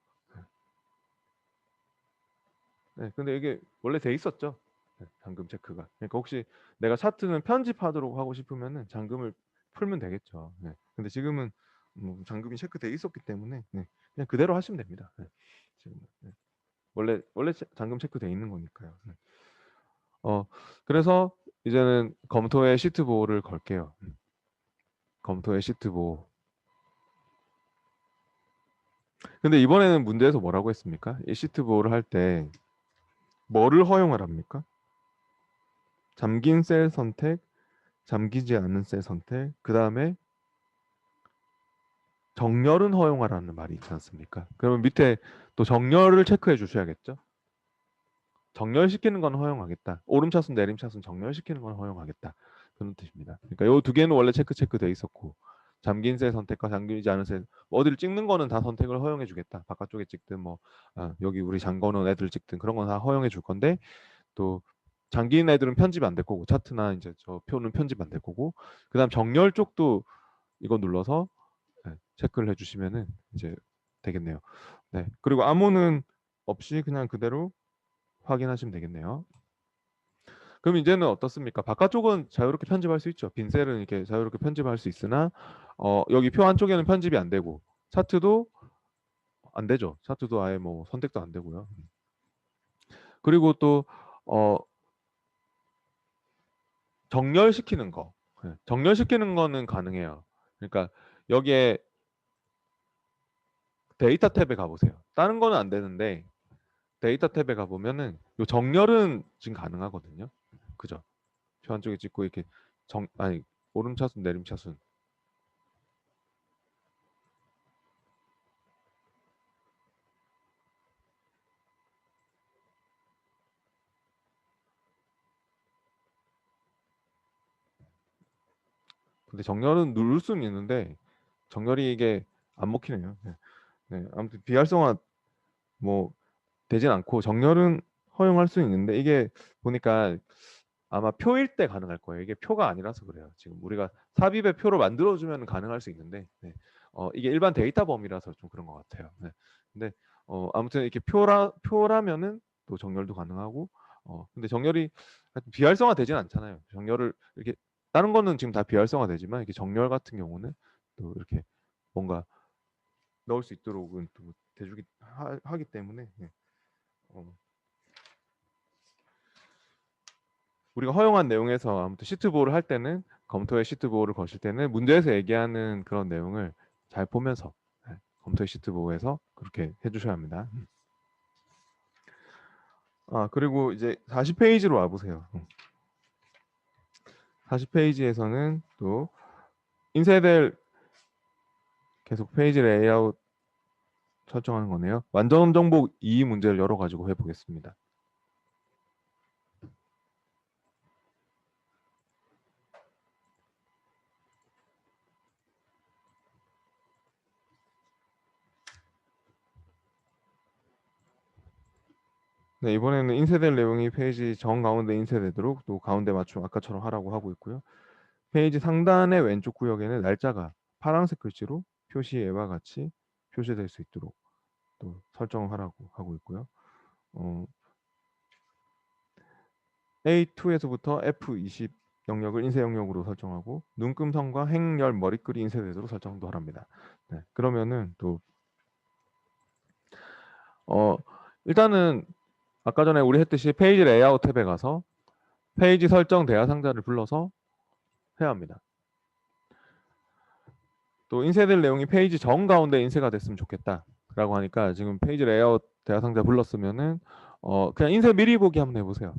[SPEAKER 1] 네, 근데 이게 원래 돼 있었죠. 잠금 체크가. 그러니까 혹시 내가 차트는 편집하도록 하고 싶으면은 잠금을 풀면 되겠죠. 근데 지금은 뭐 잠금이 체크돼 있었기 때문에 그냥 그대로 하시면 됩니다. 지금 원래 잠금 체크돼 있는 거니까요. 그래서 이제는 검토의 시트 보호를 걸게요. 검토의 시트 보호. 근데 이번에는 문제에서 뭐라고 했습니까? 이 시트 보호를 할 때 뭐를 허용하랍니까? 잠긴 셀 선택, 잠기지 않은 셀 선택, 그 다음에 정렬은 허용하라는 말이 있지 않습니까? 그러면 밑에 또 정렬을 체크해 주셔야겠죠? 정렬시키는 건 허용하겠다. 오름차순, 내림차순 정렬시키는 건 허용하겠다. 그런 뜻입니다. 그러니까 요 두 개는 원래 체크돼 있었고 잠긴 셀 선택과 잠기지 않은 셀 어디를 찍는 거는 다 선택을 허용해 주겠다. 바깥쪽에 찍든 뭐 여기 우리 잠궈놓은 애들 찍든 그런 건 다 허용해 줄 건데 또 장기인 애들은 편집 안 될 거고 차트나 이제 저 표는 편집 안 될 거고 그다음 정렬 쪽도 이거 눌러서 네, 체크를 해주시면은 이제 되겠네요. 네 그리고 암호는 없이 그냥 그대로 확인하시면 되겠네요. 그럼 이제는 어떻습니까? 바깥쪽은 자유롭게 편집할 수 있죠. 빈 셀은 이렇게 자유롭게 편집할 수 있으나 여기 표 안쪽에는 편집이 안 되고 차트도 안 되죠. 차트도 아예 뭐 선택도 안 되고요. 그리고 또 정렬시키는 거. 네, 정렬시키는 거는 가능해요. 그러니까 여기에 데이터 탭에 가보세요. 다른 거는 안 되는데 데이터 탭에 가보면은 요 정렬은 지금 가능하거든요. 그죠? 표 안쪽에 찍고 이렇게 아니 오름차순 내림차순 근데 정렬은 누를 수는 있는데 정렬이 이게 안 먹히네요. 네. 네, 아무튼 비활성화 뭐 되진 않고 정렬은 허용할 수 있는데 이게 보니까 아마 표일 때 가능할 거예요. 이게 표가 아니라서 그래요. 지금 우리가 삽입의 표로 만들어주면 가능할 수 있는데 이게 일반 데이터 범위라서 좀 그런 것 같아요. 네. 근데 아무튼 이렇게 표라면은 또 정렬도 가능하고 근데 정렬이 하여튼 비활성화 되진 않잖아요. 정렬을 이렇게 다른 거는 지금 다 비활성화 되지만 이렇게 정렬 같은 경우는 또 이렇게 뭔가 넣을 수 있도록은 또 대주기 하기 때문에 어, 우리가 허용한 내용에서 아무튼 시트 보호를 할 때는 검토의 시트 보호를 거실 때는 문제에서 얘기하는 그런 내용을 잘 보면서 검토의 시트 보호에서 그렇게 해주셔야 합니다. 아 그리고 이제 40페이지로 와보세요. 40페이지에서는 또 인쇄될 계속 페이지 레이아웃 설정하는 거네요. 완전 정복 2 문제를 열어가지고 해보겠습니다. 네, 이번에는 인쇄될 내용이 페이지 정 가운데 인쇄되도록 또 가운데 맞춤 아까처럼 하라고 하고 있고요. 페이지 상단의 왼쪽 구역에는 날짜가 파란색 글씨로 표시에와 같이 표시될 수 있도록 또 설정을 하라고 하고 있고요. A2에서부터 F20 영역을 인쇄 영역으로 설정하고 눈금선과 행렬 머리글이 인쇄되도록 설정도 하랍니다. 네, 그러면은 또 일단은 아까 전에 우리 했듯이 페이지 레이아웃 탭에 가서 페이지 설정 대화 상자를 불러서 해야 합니다. 또 인쇄될 내용이 페이지 정 가운데 인쇄가 됐으면 좋겠다라고 하니까 지금 페이지 레이아웃 대화 상자 불렀으면은 그냥 인쇄 미리 보기 한번 해보세요.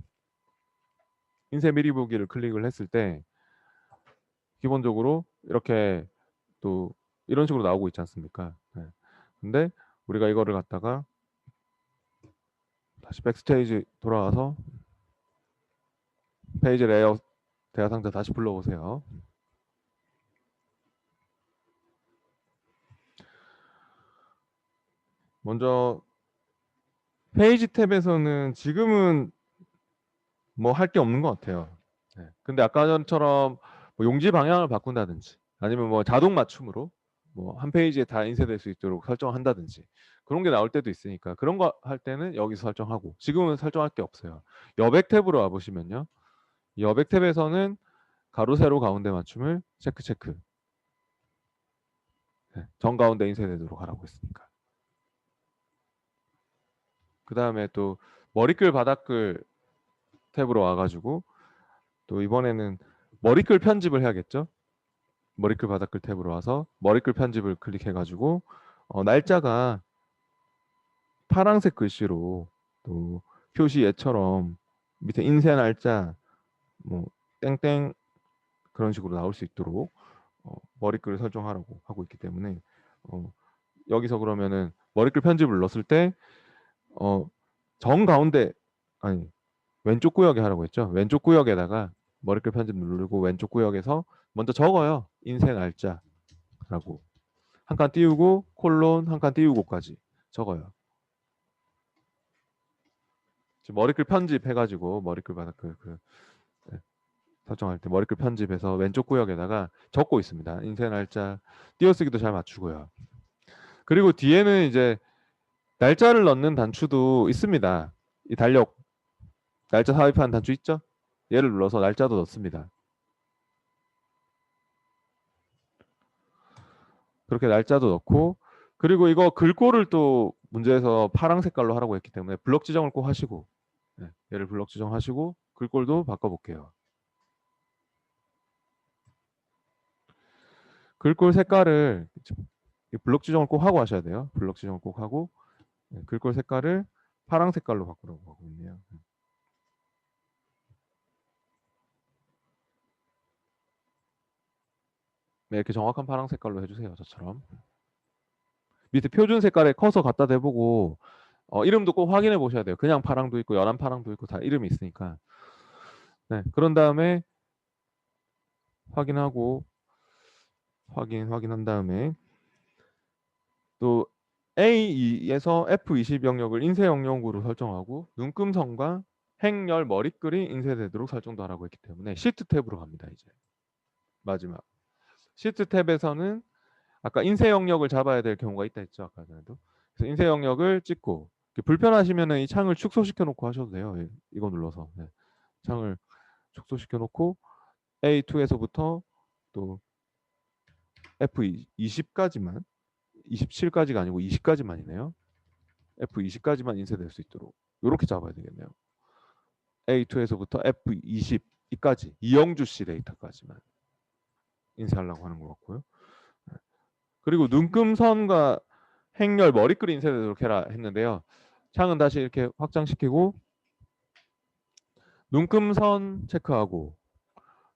[SPEAKER 1] 인쇄 미리 보기를 클릭을 했을 때 기본적으로 이렇게 또 이런 식으로 나오고 있지 않습니까? 네. 근데 우리가 이거를 갖다가 다시 백스테이지 돌아와서 페이지 레이아웃 대화 상자 다시 불러보세요. 먼저 페이지 탭에서는 지금은 뭐 할 게 없는 것 같아요. 네. 근데 아까 전처럼 뭐 용지 방향을 바꾼다든지 아니면 뭐 자동 맞춤으로 뭐 한 페이지에 다 인쇄될 수 있도록 설정한다든지 그런 게 나올 때도 있으니까 그런 거 할 때는 여기서 설정하고 지금은 설정할 게 없어요. 여백 탭으로 와 보시면요. 여백 탭에서는 가로 세로 가운데 맞춤을 체크 네. 정 가운데 인쇄되도록 하라고 했으니까. 그 다음에 또 머리글 바닥글 탭으로 와가지고 또 이번에는 머리글 편집을 해야겠죠. 머리글 바닥글 탭으로 와서 머리글 편집을 클릭해가지고 날짜가 파란색 글씨로 또 표시 얘처럼 밑에 인쇄 날짜 뭐 땡땡 그런 식으로 나올 수 있도록 머리글을 설정하라고 하고 있기 때문에 여기서 그러면은 머리글 편집을 넣었을 때 정 가운데 아니 왼쪽 구역에 하라고 했죠. 왼쪽 구역에다가 머리글 편집 누르고 왼쪽 구역에서 먼저 적어요. 인쇄 날짜라고 한 칸 띄우고 콜론 한 칸 띄우고까지 적어요. 지금 머리글 편집해가지고 머리글 바닥글 네, 설정할 때 머리글 편집해서 왼쪽 구역에다가 적고 있습니다. 인쇄 날짜 띄어쓰기도 잘 맞추고요. 그리고 뒤에는 이제 날짜를 넣는 단추도 있습니다. 이 달력 날짜 삽입하는 단추 있죠? 얘를 눌러서 날짜도 넣습니다. 그렇게 날짜도 넣고 그리고 이거 글꼴을 또 문제에서 파랑 색깔로 하라고 했기 때문에 블럭 지정을 꼭 하시고 네, 얘를 블럭 지정하시고 글꼴도 바꿔볼게요. 글꼴 색깔을 블럭 지정을 꼭 하고 하셔야 돼요. 블럭 지정을 꼭 하고 네, 글꼴 색깔을 파랑 색깔로 바꾸라고 하고 있네요. 네, 이렇게 정확한 파랑 색깔로 해주세요. 저처럼. 밑에 표준 색깔에 커서 갖다 대보고 이름도 꼭 확인해 보셔야 돼요. 그냥 파랑도 있고 연한 파랑도 있고 다 이름이 있으니까. 네, 그런 다음에 확인하고 확인한 다음에 또 A2에서 F20 영역을 인쇄 영역으로 설정하고 눈금선과 행렬 머리글이 인쇄되도록 설정도 하라고 했기 때문에 시트 탭으로 갑니다. 이제 마지막 시트 탭에서는 아까 인쇄 영역을 잡아야 될 경우가 있다 했죠. 아까 전에도. 그래서 인쇄 영역을 찍고 불편하시면은 이 창을 축소시켜 놓고 하셔도 돼요. 이거 눌러서 네. 창을 축소시켜 놓고 A2에서부터 또 F20까지만 27까지가 아니고 20까지만이네요. F20까지만 인쇄될 수 있도록 이렇게 잡아야 되겠네요. A2에서부터 F20까지 이영주 씨 데이터까지만 인쇄하려고 하는 것 같고요. 그리고 눈금선과 행렬 머리글이 인쇄되도록 해라 했는데요. 창은 다시 이렇게 확장시키고 눈금선 체크하고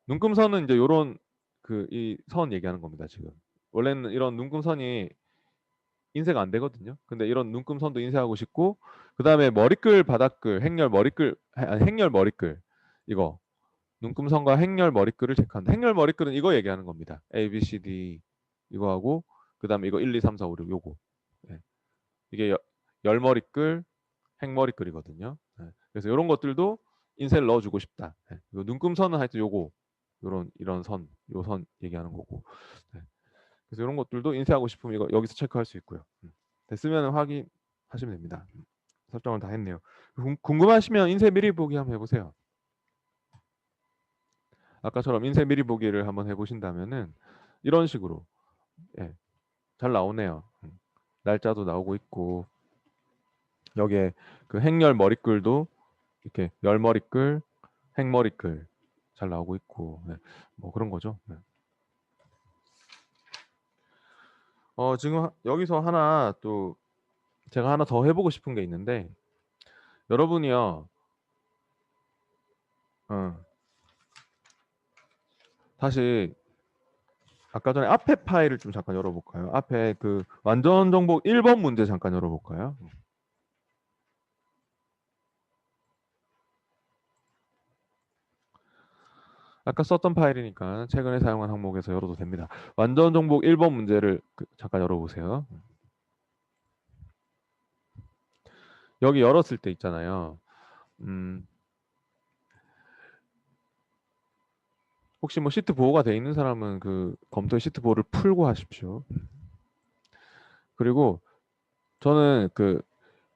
[SPEAKER 1] 눈금선은 이제 요런 그 이 선 얘기하는 겁니다. 지금 원래는 이런 눈금선이 인쇄가 안 되거든요. 근데 이런 눈금선도 인쇄하고 싶고 그 다음에 머리글 바닥글 행렬 머리글 아니 행렬 머리글 이거 눈금선과 행렬 머리글을 체크한다. 행렬 머리글은 이거 얘기하는 겁니다. A, B, C, D 이거 하고 그 다음에 이거 1, 2, 3, 4, 5, 6 요거 네. 이게 열머리글 행머리글이거든요. 네. 그래서 이런 것들도 인쇄를 넣어주고 싶다. 네. 눈금선은 하여튼 요거 요런 이런 선 요 선 얘기하는 거고 네. 그래서 이런 것들도 인쇄하고 싶으면 이거 여기서 체크할 수 있고요. 됐으면 확인하시면 됩니다. 설정을 다 했네요. 궁금하시면 인쇄 미리 보기 한번 해보세요. 아까처럼 인쇄 미리 보기를 한번 해보신다면은 이런 식으로 예, 잘 나오네요. 날짜도 나오고 있고 여기에 그 행렬 머리글도 이렇게 열머리글, 행머리글 잘 나오고 있고 네, 뭐 그런 거죠. 네. 지금 여기서 하나 또 제가 하나 더 해보고 싶은 게 있는데 여러분이요. 다시 아까 전에 앞에 파일을 좀 잠깐 열어볼까요? 앞에 그 완전 정복 1번 문제 잠깐 열어볼까요? 아까 썼던 파일이니까 최근에 사용한 항목에서 열어도 됩니다. 완전 정복 1번 문제를 잠깐 열어보세요. 여기 열었을 때 있잖아요. 혹시 뭐 시트 보호가 돼 있는 사람은 그 검토 시트 보호를 풀고 하십시오. 그리고 저는 그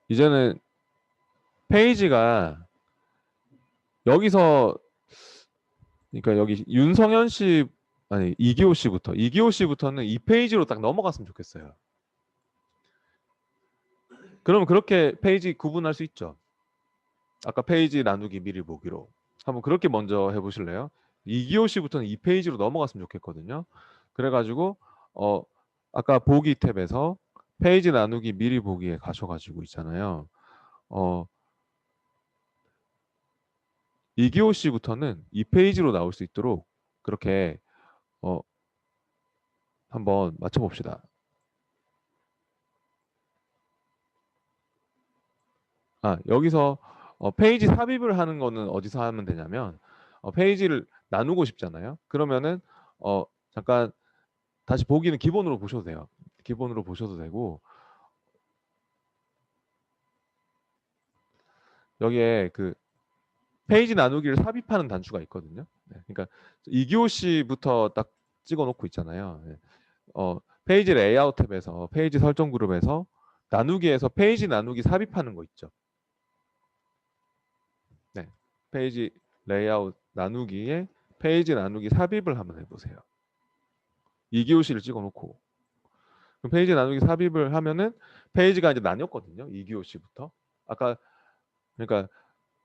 [SPEAKER 1] 이제는 페이지가 여기서 그러니까 여기 윤성현 씨 아니 이기호 씨부터는 이 페이지로 딱 넘어갔으면 좋겠어요. 그러면 그렇게 페이지 구분할 수 있죠. 아까 페이지 나누기 미리 보기로 한번 그렇게 먼저 해보실래요? 이기호 씨부터는 이 페이지로 넘어갔으면 좋겠거든요. 그래가지고 아까 보기 탭에서 페이지 나누기 미리 보기에 가셔가지고 있잖아요. 이기호 씨부터는 이 페이지로 나올 수 있도록 그렇게 한번 맞춰봅시다. 여기서 페이지 삽입을 하는 거는 어디서 하면 되냐면 페이지를 나누고 싶잖아요. 그러면은 잠깐 다시 보기는 기본으로 보셔도 돼요. 기본으로 보셔도 되고 여기에 그 페이지 나누기를 삽입하는 단추가 있거든요. 네, 그러니까 2교시부터 딱 찍어놓고 있잖아요. 네. 페이지 레이아웃 탭에서 페이지 설정 그룹에서 나누기에서 페이지 나누기 삽입하는 거 있죠. 네, 페이지 레이아웃 나누기에 페이지 나누기 삽입을 한번 해보세요. 2교시를 찍어놓고 그럼 페이지 나누기 삽입을 하면은 페이지가 이제 나뉘었거든요. 2교시부터 아까 그러니까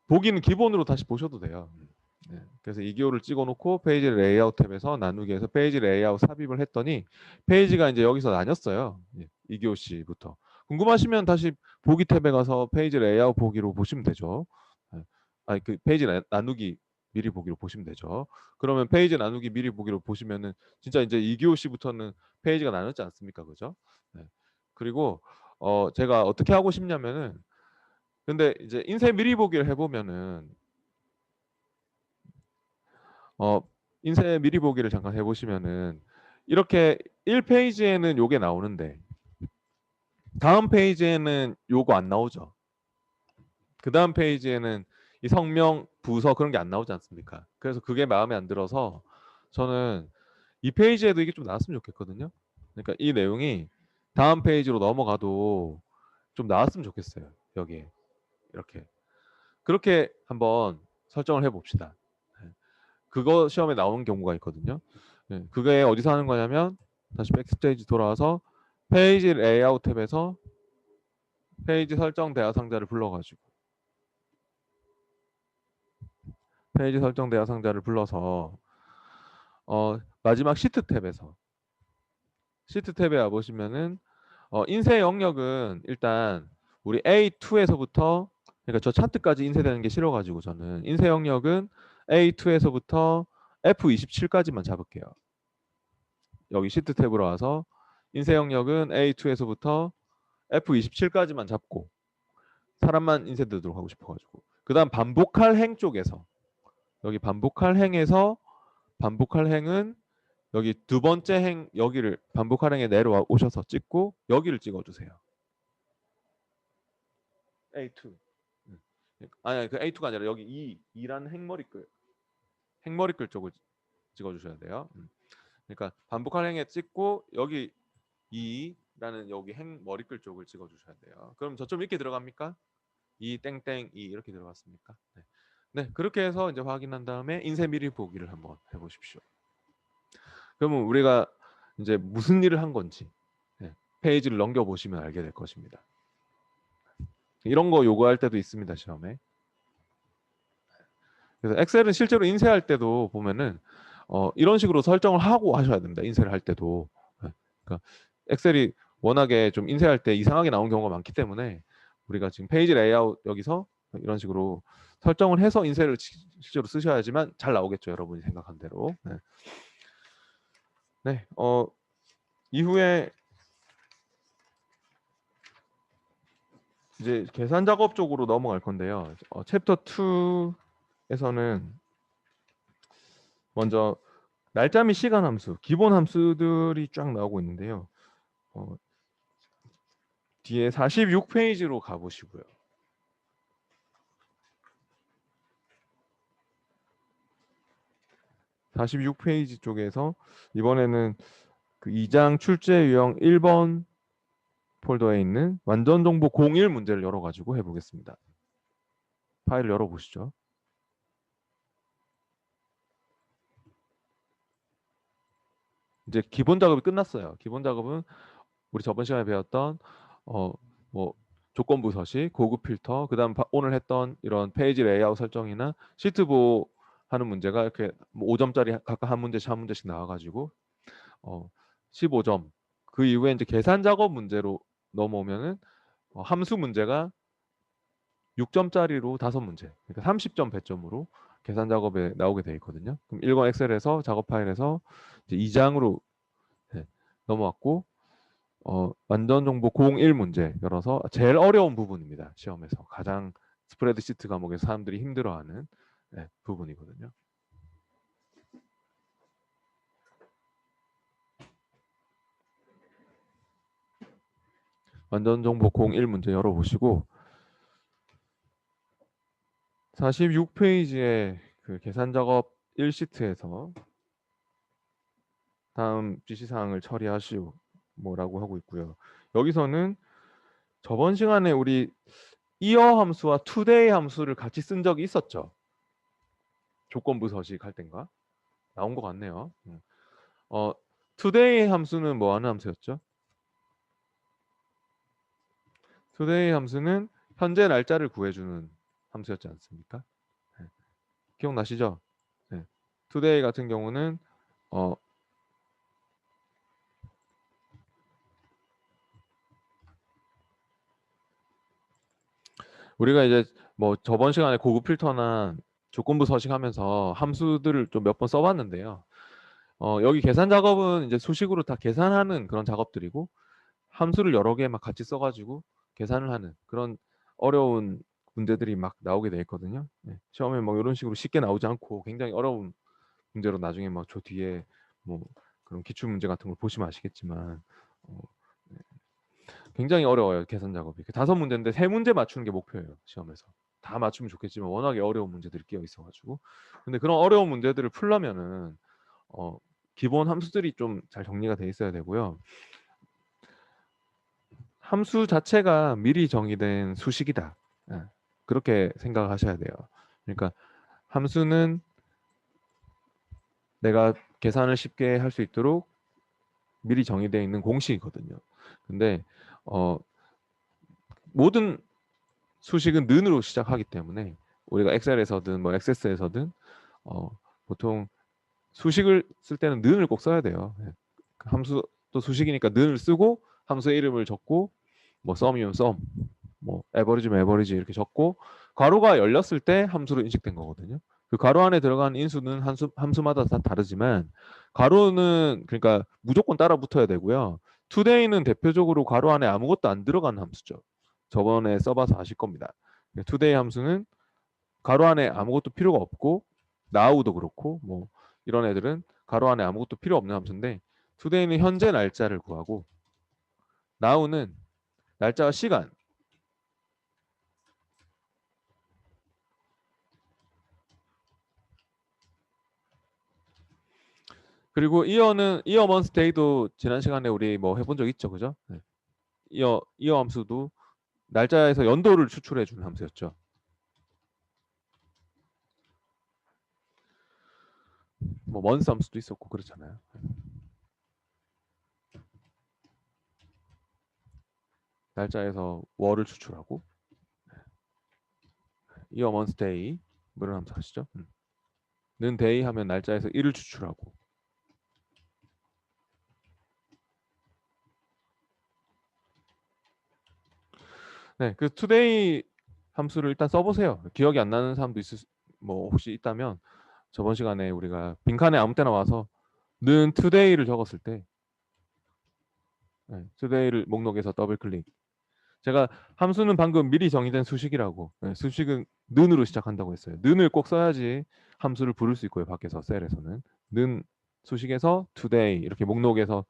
[SPEAKER 1] 보기는 기본으로 다시 보셔도 돼요. 네, 그래서 2기호를 찍어놓고 페이지 레이아웃 탭에서 나누기에서 페이지 레이아웃 삽입을 했더니 페이지가 이제 여기서 나뉘었어요. 2기호씨부터. 궁금하시면 다시 보기 탭에 가서 페이지 레이아웃 보기로 보시면 되죠. 네. 아니 그 페이지 나누기 미리 보기로 보시면 되죠. 그러면 페이지 나누기 미리 보기로 보시면은 진짜 이제 2기호씨부터는 페이지가 나눴지 않습니까, 그죠? 네. 그리고 제가 어떻게 하고 싶냐면은 근데 이제 인쇄 미리 보기를 해보면은 어, 인쇄 미리 보기를 잠깐 해보시면은 이렇게 1페이지에는 요게 나오는데 다음 페이지에는 요거 안 나오죠. 그 다음 페이지에는 이 성명, 부서 그런 게 안 나오지 않습니까? 그래서 그게 마음에 안 들어서 저는 이 페이지에도 이게 좀 나왔으면 좋겠거든요. 그러니까 이 내용이 다음 페이지로 넘어가도 좀 나왔으면 좋겠어요. 여기에 이렇게 그렇게 한번 설정을 해봅시다. 그거 시험에 나오는 경우가 있거든요. 네, 그게 어디서 하는 거냐면 다시 백스테이지 돌아와서 페이지 레이아웃 탭에서 페이지 설정 대화 상자를 불러가지고 페이지 설정 대화 상자를 불러서 마지막 시트 탭에서 시트 탭에 와 보시면은 인쇄 영역은 일단 우리 A2에서부터 그러니까 저 차트까지 인쇄되는 게 싫어가지고 저는 인쇄 영역은 A2에서부터 F27까지만 잡을게요. 여기 시트 탭으로 와서 인쇄 영역은 A2에서부터 F27까지만 잡고 사람만 인쇄되도록 하고 싶어가지고 그 다음 반복할 행 쪽에서 여기 반복할 행에서 반복할 행은 여기 두 번째 행 여기를 반복할 행에 내려오셔서 찍고 여기를 찍어주세요. A2 아니 그 A2가 아니라 여기 2라는 행머리글 쪽을 찍어주셔야 돼요. 그러니까 반복할 행에 찍고 여기 2라는 여기 행머리글 쪽을 찍어주셔야 돼요. 그럼 저점 이렇게 들어갑니까? 2 땡땡 2 이렇게 들어갔습니까? 네. 네, 그렇게 해서 이제 확인한 다음에 인쇄 미리 보기를 한번 해보십시오. 그러면 우리가 이제 무슨 일을 한 건지 네, 페이지를 넘겨보시면 알게 될 것입니다. 이런 거 요구할 때도 있습니다, 시험에. 그래서 엑셀은 실제로 인쇄할 때도 보면은 이런 식으로 설정을 하고 하셔야 됩니다. 인쇄를 할 때도. 네, 그러니까 엑셀이 워낙에 좀 인쇄할 때 이상하게 나온 경우가 많기 때문에 우리가 지금 페이지 레이아웃 여기서 이런 식으로 설정을 해서 인쇄를 실제로 쓰셔야지만 잘 나오겠죠. 여러분이 생각한 대로. 네. 네, 이후에 이제 계산 작업 쪽으로 넘어갈 건데요. 챕터 2에서는 먼저 날짜 및 시간 함수, 기본 함수들이 쫙 나오고 있는데요. 뒤에 46페이지로 가보시고요. 46페이지 쪽에서 이번에는 그 2장 출제 유형 1번 폴더에 있는 완전 정보 01 문제를 열어가지고 해보겠습니다. 파일을 열어보시죠. 이제 기본 작업이 끝났어요. 기본 작업은 우리 저번 시간에 배웠던 뭐 조건부 서식, 고급 필터, 그다음 오늘 했던 이런 페이지 레이아웃 설정이나 시트 보호하는 문제가 이렇게 5점짜리 각각 한 문제씩 한 문제씩 나와가지고 15점. 그 이후에 이제 계산 작업 문제로 넘어오면은 함수 문제가 6점짜리로 5문제, 그러니까 30점 배점으로 계산 작업에 나오게 돼 있거든요. 그럼 1번 엑셀에서 작업 파일에서 이제 2장으로 넘어왔고 완전 정보 01 문제 열어서 제일 어려운 부분입니다. 시험에서 가장 스프레드시트 과목에서 사람들이 힘들어하는 부분이거든요. 완전 정보 01 문제 열어보시고 46페이지의 그 계산 작업 1시트에서 다음 지시사항을 처리하시오 뭐라고 하고 있고요. 여기서는 저번 시간에 우리 이어 함수와 today 함수를 같이 쓴 적이 있었죠. 조건부 서식 할 땐가 나온 것 같네요. today 함수는 뭐 하는 함수였죠? today 함수는 현재 날짜를 구해주는 함수였지 않습니까? 네. 기억나시죠? 네. today 같은 경우는 어, 우리가 이제 뭐 저번 시간에 고급 필터나 조건부 서식하면서 함수들을 좀 몇 번 써봤는데요. 여기 계산 작업은 이제 수식으로 다 계산하는 그런 작업들이고 함수를 여러 개 막 같이 써가지고 계산을 하는 그런 어려운 문제들이 막 나오게 돼 있거든요. 네. 시험에 뭐 이런 식으로 쉽게 나오지 않고 굉장히 어려운 문제로 나중에 막 저 뒤에 뭐 그런 기출 문제 같은 걸 보시면 아시겠지만 어, 네. 굉장히 어려워요 계산 작업이. 5문제인데 3문제 맞추는 게 목표예요 시험에서. 다 맞추면 좋겠지만 워낙에 어려운 문제들이 끼어 있어가지고. 근데 그런 어려운 문제들을 풀려면은 기본 함수들이 좀 잘 정리가 돼 있어야 되고요. 함수 자체가 미리 정의된 수식이다. 예, 그렇게 생각하셔야 돼요. 그러니까 함수는 내가 계산을 쉽게 할 수 있도록 미리 정의되어 있는 공식이거든요. 근데 모든 수식은 는으로 시작하기 때문에 우리가 엑셀에서든 뭐 액세스에서든 보통 수식을 쓸 때는 는을 꼭 써야 돼요. 예. 함수 또 수식이니까 는을 쓰고 함수의 이름을 적고 뭐 썸이면 썸, 뭐 에버리지면 에버리지 이렇게 적고 괄호가 열렸을 때 함수로 인식된 거거든요. 그 괄호 안에 들어간 인수는 함수마다 다 다르지만 괄호는 그러니까 무조건 따라 붙어야 되고요. today는 대표적으로 괄호 안에 아무것도 안 들어간 함수죠. 저번에 써봐서 아실 겁니다. today 함수는 괄호 안에 아무것도 필요가 없고 now도 그렇고 뭐 이런 애들은 괄호 안에 아무것도 필요 없는 함수인데 today는 현재 날짜를 구하고 now는 날짜와 시간. 그리고 이어는 이어 먼스데이도 지난 시간에 우리 뭐 해본 적 있죠, 그죠? 네. 이어 함수도 날짜에서 연도를 추출해 주는 함수였죠. 뭐 먼스 함수도 있었고 그렇잖아요. 날짜에서 월을 추출하고 이어 먼스데이 뭐 이런 함수 아시죠? 는 데이 하면 날짜에서 일을 추출하고 네, 그 today 함수를 일단 써보세요. 기억이 안 나는 사람도 있을 뭐 혹시 있다면 저번 시간에 우리가 빈칸에 아무 때나 와서 는 today를 적었을 때 네, today를 목록에서 더블 클릭. 제가 함수는 방금 미리 정의된 수식이라고. 네, 수식은 는으로 시작한다고 했어요. 는을 꼭 써야지 함수를 부를 수 있고요. 밖에서 셀에서는 는 수식에서 today 이렇게 목록에서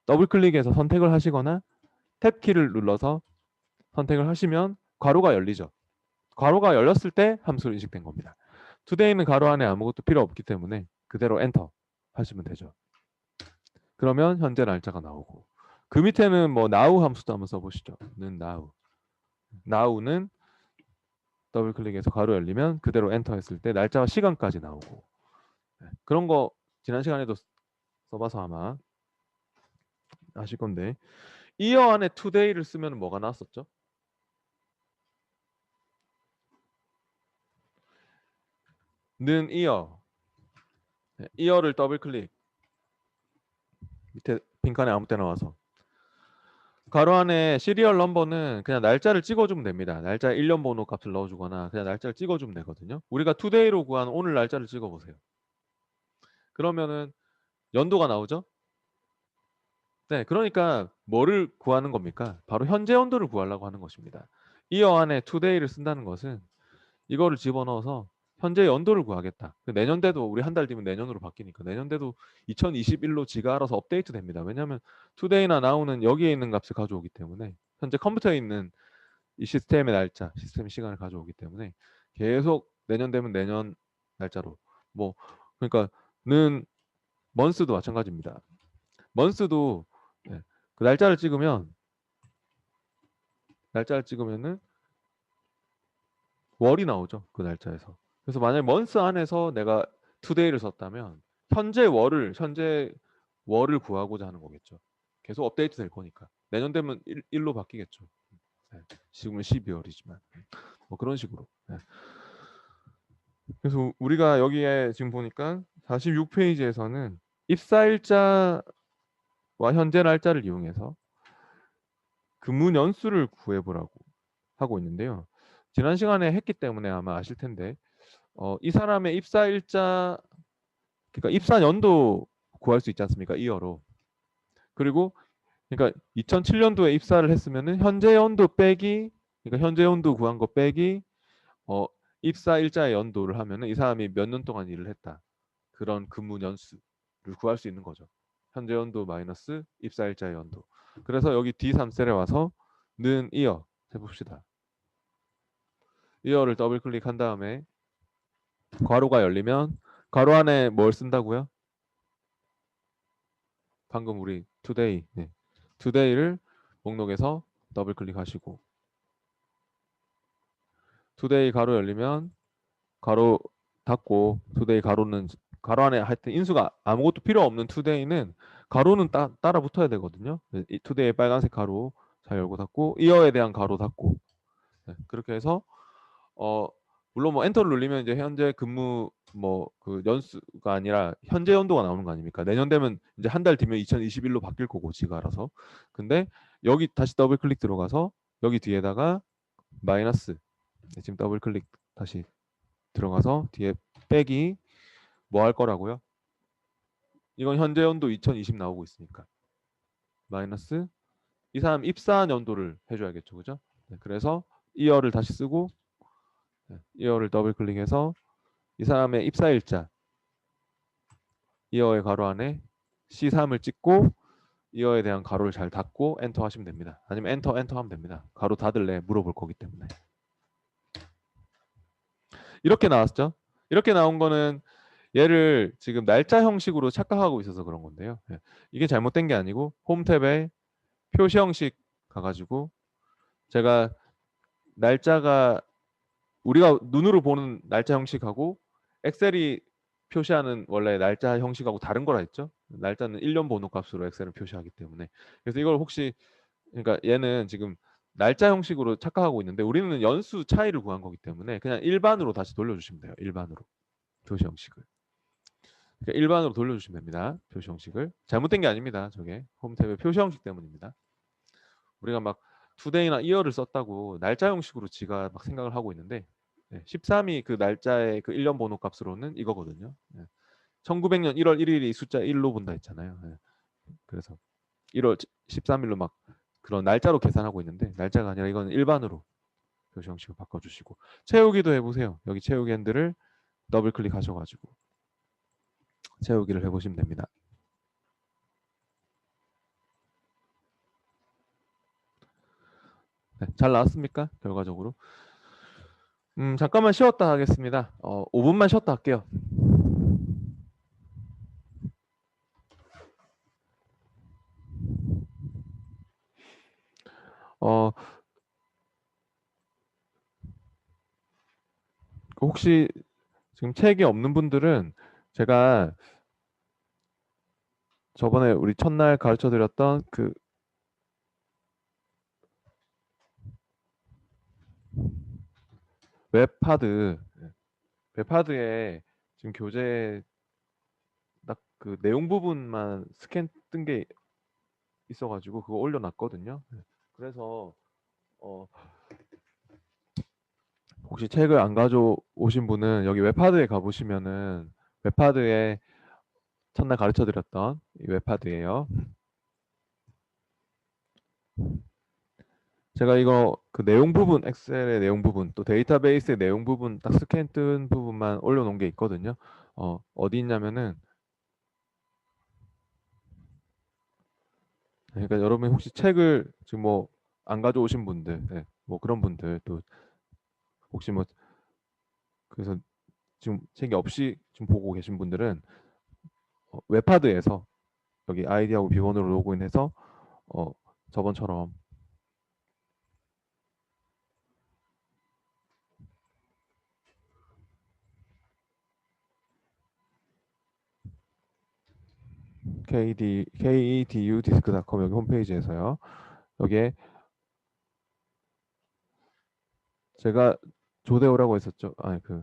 [SPEAKER 1] 더블 클릭해서 선택을 하시거나 탭 키를 눌러서 선택을 하시면 괄호가 열리죠. 괄호가 열렸을 때 함수로 인식된 겁니다. today는 괄호 안에 아무것도 필요 없기 때문에 그대로 엔터 하시면 되죠. 그러면 현재 날짜가 나오고 그 밑에는 뭐 now 함수도 한번 써보시죠. 는 now. now는 더블 클릭해서 괄호 열리면 그대로 엔터 했을 때 날짜와 시간까지 나오고 그런 거 지난 시간에도 써봐서 아마 아실 건데 이어 안에 today를 쓰면 뭐가 나왔었죠? 는 이어 이어를 더블 클릭 밑에 빈칸에 아무 때나 와서 괄호 안에 시리얼 넘버는 그냥 날짜를 찍어주면 됩니다. 날짜 1년 번호 값을 넣어주거나 그냥 날짜를 찍어주면 되거든요. 우리가 today로 구한 오늘 날짜를 찍어보세요. 그러면은 연도가 나오죠? 네, 그러니까 뭐를 구하는 겁니까? 바로 현재 연도를 구하려고 하는 것입니다. 이어 안에 today를 쓴다는 것은 이거를 집어넣어서 현재 연도를 구하겠다. 내년대도 우리 한 달 뒤면 내년으로 바뀌니까 내년대도 2021로 지가 알아서 업데이트 됩니다. 왜냐하면 today나 now는 여기에 있는 값을 가져오기 때문에 현재 컴퓨터에 있는 이 시스템의 날짜, 시스템 시간을 가져오기 때문에 계속 내년 되면 내년 날짜로. 뭐 그러니까 는 먼스도 마찬가지입니다. 먼스도 예, 그 날짜를 찍으면은 월이 나오죠. 그 날짜에서. 그래서 만약에 먼스 안에서 내가 투데이를 썼다면 현재 월을 구하고자 하는 거겠죠. 계속 업데이트 될 거니까. 내년 되면 1로 바뀌겠죠. 네. 지금은 12월이지만 뭐 그런 식으로. 네. 그래서 우리가 여기에 지금 보니까 46페이지에서는 입사일자와 현재 날짜를 이용해서 근무 연수를 구해보라고 하고 있는데요. 지난 시간에 했기 때문에 아마 아실 텐데 이 사람의 입사일자 그러니까 입사 연도 구할 수 있지 않습니까? 이어로. 그리고 그러니까 2007년도에 입사를 했으면은 현재 연도 빼기 그러니까 현재 연도 구한 거 빼기 어 입사 일자의 연도를 하면은 이 사람이 몇 년 동안 일을 했다. 그런 근무 년수를 구할 수 있는 거죠. 현재 연도 마이너스 입사 일자의 연도. 그래서 여기 D3셀에 와서 는 이어 해봅시다. 이어를 더블 클릭한 다음에 괄호가 열리면 괄호 안에 뭘 쓴다고요? 방금 우리 today, 네. today를 목록에서 더블 클릭하시고 today 가로 열리면 가로 닫고 today 가로는 가로 안에 하여튼 인수가 아무것도 필요 없는 today는 가로는 따라 붙어야 되거든요. 이 today의 빨간색 가로 잘 열고 닫고 이어에 대한 가로 닫고 네, 그렇게 해서 어 물론 뭐 엔터를 누르면 이제 현재 근무 뭐 그 연수가 아니라 현재 연도가 나오는 거 아닙니까? 내년 되면 이제 한 달 뒤면 2021로 바뀔 거고 지가 알아서. 근데 여기 다시 더블 클릭 들어가서 여기 뒤에다가 마이너스 네, 지금 더블 클릭 다시 들어가서 뒤에 빼기 뭐 할 거라고요? 이건 현재 연도 2020 나오고 있으니까 마이너스 이 사람 입사한 연도를 해줘야겠죠, 그죠? 네, 그래서 이어를 다시 쓰고 네, 이어를 더블 클릭해서 이 사람의 입사일자 이어의 가로 안에 C3을 찍고 이어에 대한 가로를 잘 닫고 엔터 하시면 됩니다. 아니면 엔터 하면 됩니다. 가로 닫을래 물어볼 거기 때문에. 이렇게 나왔죠. 이렇게 나온 거는 얘를 지금 날짜 형식으로 착각하고 있어서 그런 건데요. 예. 이게 잘못된 게 아니고 홈 탭에 표시 형식 가가지고 제가 날짜가 우리가 눈으로 보는 날짜 형식하고 엑셀이 표시하는 원래 날짜 형식하고 다른 거라 했죠. 날짜는 1년 번호 값으로 엑셀을 표시하기 때문에. 그래서 이걸 혹시 그러니까 얘는 지금 날짜 형식으로 착각하고 있는데 우리는 연수 차이를 구한 거기 때문에 그냥 일반으로 다시 돌려주시면 돼요. 일반으로 표시 형식을. 그러니까 일반으로 돌려주시면 됩니다. 표시 형식을. 잘못된 게 아닙니다. 저게 홈 탭의 표시 형식 때문입니다. 우리가 막 투데이나 이어를 썼다고 날짜 형식으로 지가 막 생각을 하고 있는데 13이 그 날짜의 그 1년 번호 값으로는 이거거든요. 1900년 1월 1일이 숫자 1로 본다 했잖아요. 그래서 1월 13일로 막 그런 날짜로 계산하고 있는데 날짜가 아니라 이건 일반으로 표시 형식을 바꿔주시고 채우기도 해보세요. 여기 채우기 핸들을 더블 클릭하셔가지고 채우기를 해보시면 됩니다. 네, 잘 나왔습니까? 결과적으로. 잠깐만 쉬었다 하겠습니다. 5분만 쉬었다 할게요. 어, 혹시 지금 책이 없는 분들은 제가 저번에 우리 첫날 가르쳐 드렸던 그 웹하드 웹하드에 지금 교재 딱 그 내용 부분만 스캔 뜬 게 있어가지고 그거 올려놨거든요. 그래서 어, 혹시 책을 안 가져오신 분은 여기 웹하드에 가보시면은 웹하드에 첫날 가르쳐 드렸던 이 웹하드예요. 제가 이거 그 내용 부분 엑셀의 내용 부분 또 데이터베이스의 내용 부분 딱 스캔 뜬 부분만 올려놓은 게 있거든요. 어디 있냐면은 그러니까 여러분 혹시 책을 지금 뭐 안 가져오신 분들 뭐 그런 분들 또 혹시 뭐 그래서 지금 책이 없이 지금 보고 계신 분들은 웹하드에서 여기 아이디하고 비번으로 로그인해서 저번처럼 kedu-disk.com 여기 홈페이지에서요. 여기에 제가 조대호라고 했었죠. 아니 그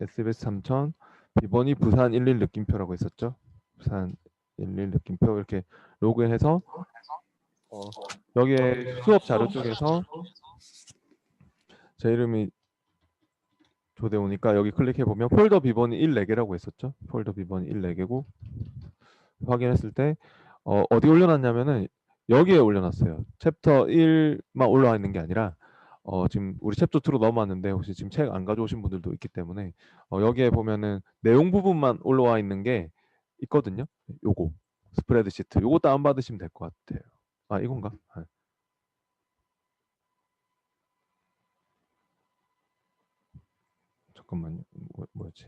[SPEAKER 1] SBS 3000 비번이 부산 11 느낌표라고 했었죠. 부산 11 느낌표 이렇게 로그인해서 여기에 수업 자료 쪽에서 제 이름이 조대호니까 여기 클릭해 보면 폴더 비번이 14개라고 했었죠. 폴더 비번이 14개고 확인했을 때 어디 올려놨냐면은 여기에 올려놨어요. 챕터 1만 올라와 있는 게 아니라 지금 우리 챕터 2로 넘어왔는데 혹시 지금 책 안 가져오신 분들도 있기 때문에 여기에 보면은 내용 부분만 올라와 있는 게 있거든요. 요거 스프레드시트 요거 다운받으시면 될 것 같아요. 아 이건가? 아, 잠깐만요. 뭐였지?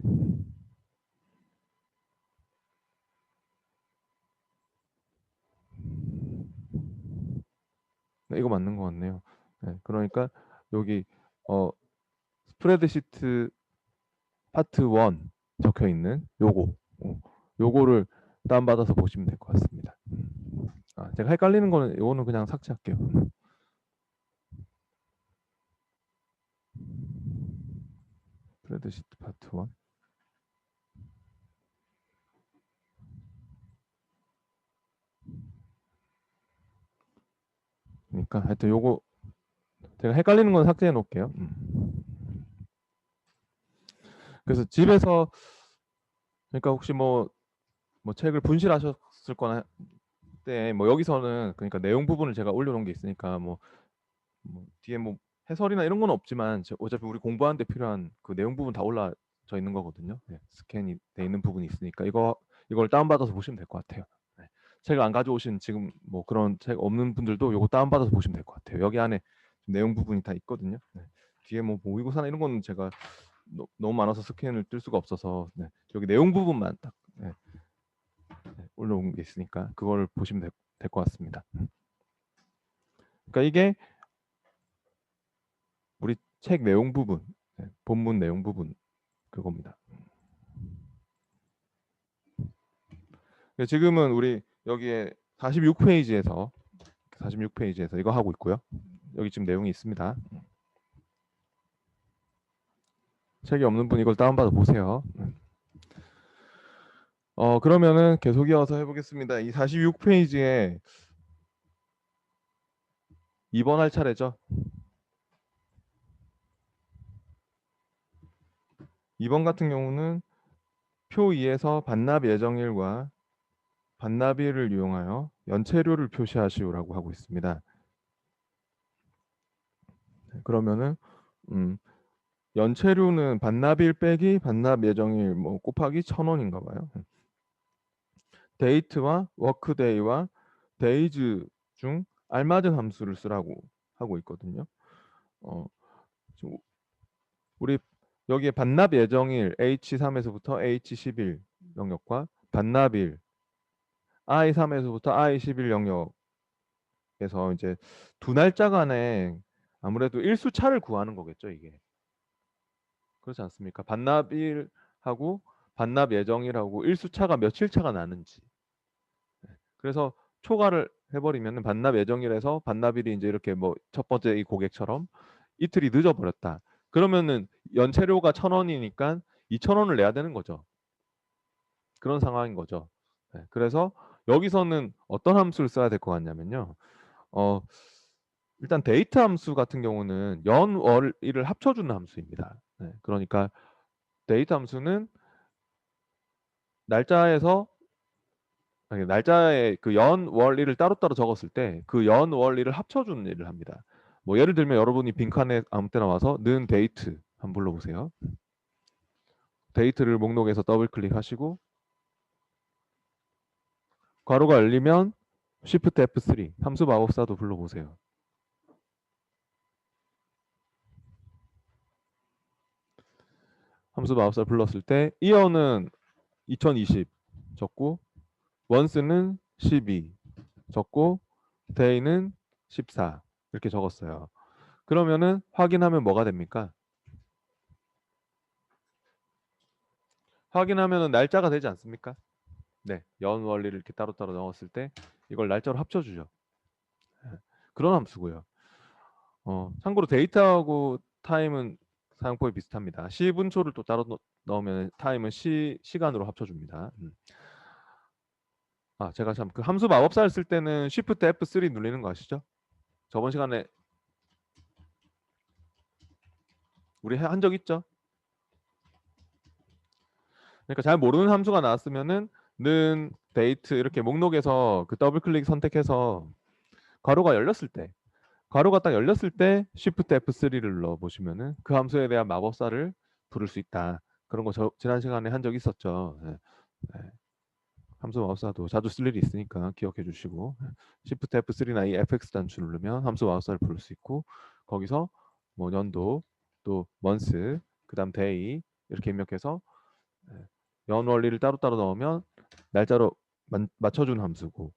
[SPEAKER 1] 네, 이거 맞는 것 같네요. 네, 그러니까 여기 어, 스프레드시트 파트 1 적혀 있는 요거를 다운받아서 보시면 될 것 같습니다. 제가 헷갈리는 거는 요거는 그냥 삭제할게요. 스프레드시트 파트 1 그러니까 하여튼 요거 제가 헷갈리는 건 삭제해 놓을게요. 그래서 집에서 그러니까 혹시 뭐 책을 분실하셨을 거나 때 뭐 여기서는 그러니까 내용 부분을 제가 올려놓은 게 있으니까 뭐 뒤에 뭐 해설이나 이런 건 없지만 어차피 우리 공부하는데 필요한 그 내용 부분 다 올라져 있는 거거든요. 네, 스캔이 돼 있는 부분이 있으니까 이걸 다운받아서 보시면 될 것 같아요. 네. 책을 안 가져오신 지금 뭐 그런 책 없는 분들도 이거 다운받아서 보시면 될 것 같아요. 여기 안에 내용 부분이 다 있거든요. 네. 뒤에 뭐 모의고사나 이런 거는 제가 너무 많아서 스캔을 뜰 수가 없어서 네. 여기 내용 부분만 딱 올라온 게 있으니까 그걸 보시면 될 것 같습니다. 그러니까 이게 우리 책 내용 부분, 본문 내용 부분 그겁니다. 지금은 우리 여기에 46페이지에서 이거 하고 있고요. 여기 지금 내용이 있습니다. 책이 없는 분 이걸 다운받아 보세요. 그러면은 계속 이어서 해보겠습니다. 이 46페이지에 2번 할 차례죠. 2번 같은 경우는 표 2에서 반납 예정일과 반납일을 이용하여 연체료를 표시하시오라고 하고 있습니다. 그러면은 연체료는 반납일 빼기 반납 예정일 뭐 곱하기 1,000원인가 봐요. 데이트와 워크데이와 데이즈 중 알맞은 함수를 쓰라고 하고 있거든요. 어, 우리 여기에 반납 예정일 H3에서부터 H11 영역과 반납일 I3에서부터 I11 영역에서 이제 두 날짜 간에 아무래도 일수차를 구하는 거겠죠, 이게. 그렇지 않습니까? 반납일하고 반납 예정일하고 일수차가 며칠 차가 나는지. 그래서 초과를 해버리면 반납 예정일에서 반납일이 이제 이렇게 뭐 첫 번째 이 고객처럼 이틀이 늦어버렸다. 그러면은 연체료가 1,000원이니까 2,000원을 내야 되는 거죠. 그런 상황인 거죠. 네, 그래서 여기서는 어떤 함수를 써야 될 것 같냐면요. 어, 일단 데이트 함수 같은 경우는 연, 월, 일을 합쳐주는 함수입니다. 네, 그러니까 데이트 함수는 날짜에서 날짜에 그 연, 월, 일을 따로따로 적었을 때 그 연, 월, 일을 합쳐주는 일을 합니다. 뭐 예를 들면 여러분이 빈칸에 아무 때나 와서 는 데이트 한번 불러보세요. 데이트를 목록에서 더블 클릭하시고 괄호가 열리면 Shift F3 함수 마법사도 불러보세요. 함수 마법사를 불렀을 때 이어는 2020 적고 원스는 12 적고 데이는 14 이렇게 적었어요. 그러면은 확인하면 뭐가 됩니까? 확인하면은 날짜가 되지 않습니까? 네, 연 원리를 이렇게 따로따로 넣었을 때 이걸 날짜로 합쳐주죠. 그런 함수고요. 참고로 데이터하고 타임은 사용법이 비슷합니다. 시분초를 또 따로 넣으면 타임은 시간으로 합쳐줍니다. 제가 참 그 함수 마법사를 쓸 때는 Shift F3 눌리는 거 아시죠? 저번 시간에 우리 한 적 있죠? 그러니까 잘 모르는 함수가 나왔으면은 는 데이트 이렇게 목록에서 그 더블 클릭 선택해서 괄호가 열렸을 때 괄호가 딱 열렸을 때 Shift F3를 눌러 보시면은 그 함수에 대한 마법사를 부를 수 있다. 그런 거 지난 시간에 한 적 있었죠. 네. 네. 함수 마법사도 자주 쓸 일이 있으니까 기억해 주시고 Shift F3나 이 FX 단추 누르면 함수 마법사를 부를 수 있고 거기서 뭐 연도 또 month 그다음 day 이렇게 입력해서 연 원리를 따로따로 넣으면 날짜로 맞춰준 함수고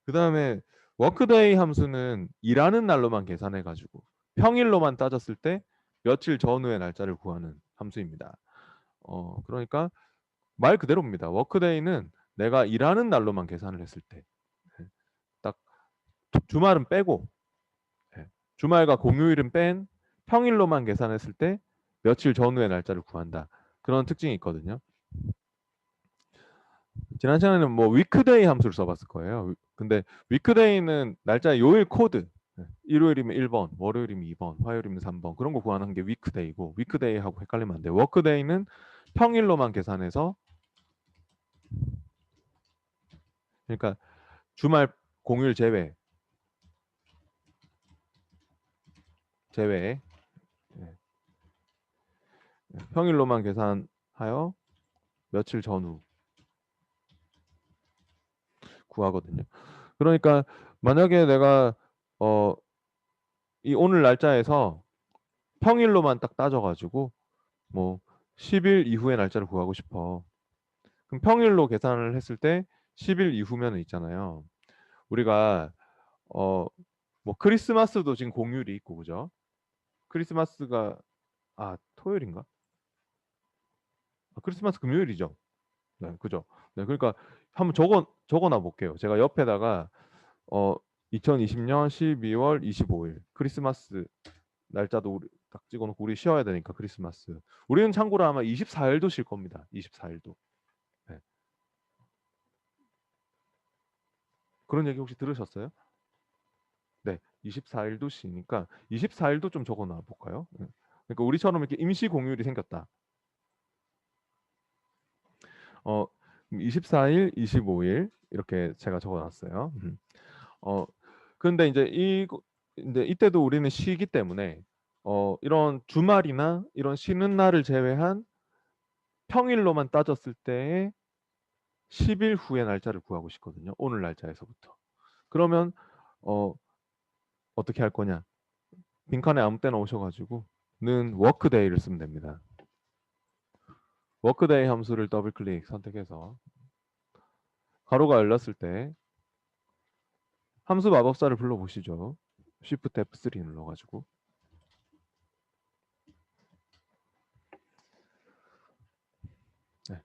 [SPEAKER 1] 그 다음에 워크데이 함수는 일하는 날로만 계산해 가지고 평일로만 따졌을 때 며칠 전후의 날짜를 구하는 함수입니다. 그러니까 말 그대로입니다. 워크데이는 내가 일하는 날로만 계산을 했을 때 딱 주말은 빼고 주말과 공휴일은 뺀 평일로만 계산했을 때 며칠 전후의 날짜를 구한다. 그런 특징이 있거든요. 지난 시간에는 뭐 위크데이 함수를 써봤을 거예요. 근데 위크데이는 날짜 요일 코드 일요일이면 1번, 월요일이면 2번, 화요일이면 3번 그런 거 구하는 게 위크데이고 위크데이하고 헷갈리면 안 돼요. 워크데이는 평일로만 계산해서 그러니까 주말 공휴일 제외 평일로만 계산하여 며칠 전후 구하거든요. 그러니까 만약에 내가 이 오늘 날짜에서 평일로만 딱 따져가지고 뭐 10일 이후의 날짜를 구하고 싶어. 그럼 평일로 계산을 했을 때 10일 이후면 있잖아요. 우리가 뭐 크리스마스도 지금 공휴일이 있고 그죠? 크리스마스가 토요일인가? 크리스마스 금요일이죠. 네, 그죠? 네, 그러니까 한번 적어놔 볼게요. 제가 옆에다가 어 2020년 12월 25일 크리스마스 날짜도 우리 딱 찍어놓고 우리 쉬어야 되니까 크리스마스. 우리는 참고로 아마 24일도 쉴 겁니다. 24일도. 네. 그런 얘기 혹시 들으셨어요? 네, 24일도 쉬니까 24일도 좀 적어놔 볼까요? 네. 그러니까 우리처럼 이렇게 임시 공휴일이 생겼다. 24일, 25일 이렇게 제가 적어놨어요. 근데 이제 이때도 우리는 쉬기 때문에 이런 주말이나 이런 쉬는 날을 제외한 평일로만 따졌을 때에 10일 후의 날짜를 구하고 싶거든요. 오늘 날짜에서부터. 그러면 어, 어떻게 할 거냐? 빈칸에 아무 때나 오셔가지고 는 워크데이를 쓰면 됩니다. 워크데이 함수를 더블 클릭 선택해서 가로가 열렸을 때 함수 마법사를 불러보시죠. Shift F3 눌러가지고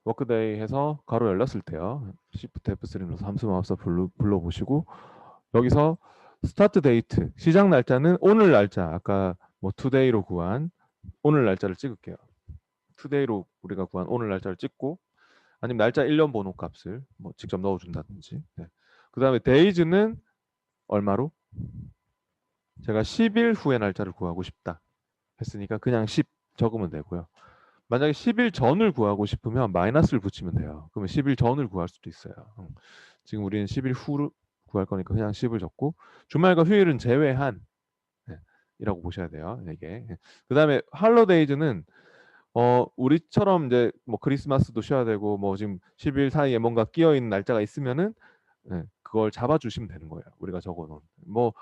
[SPEAKER 1] 워크데이 해서 가로 열렸을 때요. Shift F3 눌러서 함수 마법사 불러보시고 여기서 스타트 데이트 시작 날짜는 오늘 날짜 아까 뭐 today로 구한 오늘 날짜를 찍을게요. today로 우리가 구한 오늘 날짜를 찍고 아니면 날짜 1년 번호 값을 뭐 직접 넣어준다든지. 네. 그 다음에 days는 얼마로? 제가 10일 후의 날짜를 구하고 싶다 했으니까 그냥 10 적으면 되고요. 만약에 10일 전을 구하고 싶으면 마이너스를 붙이면 돼요. 그러면 10일 전을 구할 수도 있어요. 지금 우리는 10일 후를 구할 거니까 그냥 10을 적고 주말과 휴일은 제외한 이라고 보셔야 돼요. 이게. 그다음에 할로데이즈는 우리처럼 이제 뭐 크리스마스도 쉬어야 되고 뭐 지금 10일 사이에 뭔가 끼어 있는 날짜가 있으면은 그걸 잡아 주시면 되는 거예요. 우리가 적어 놓은. 뭐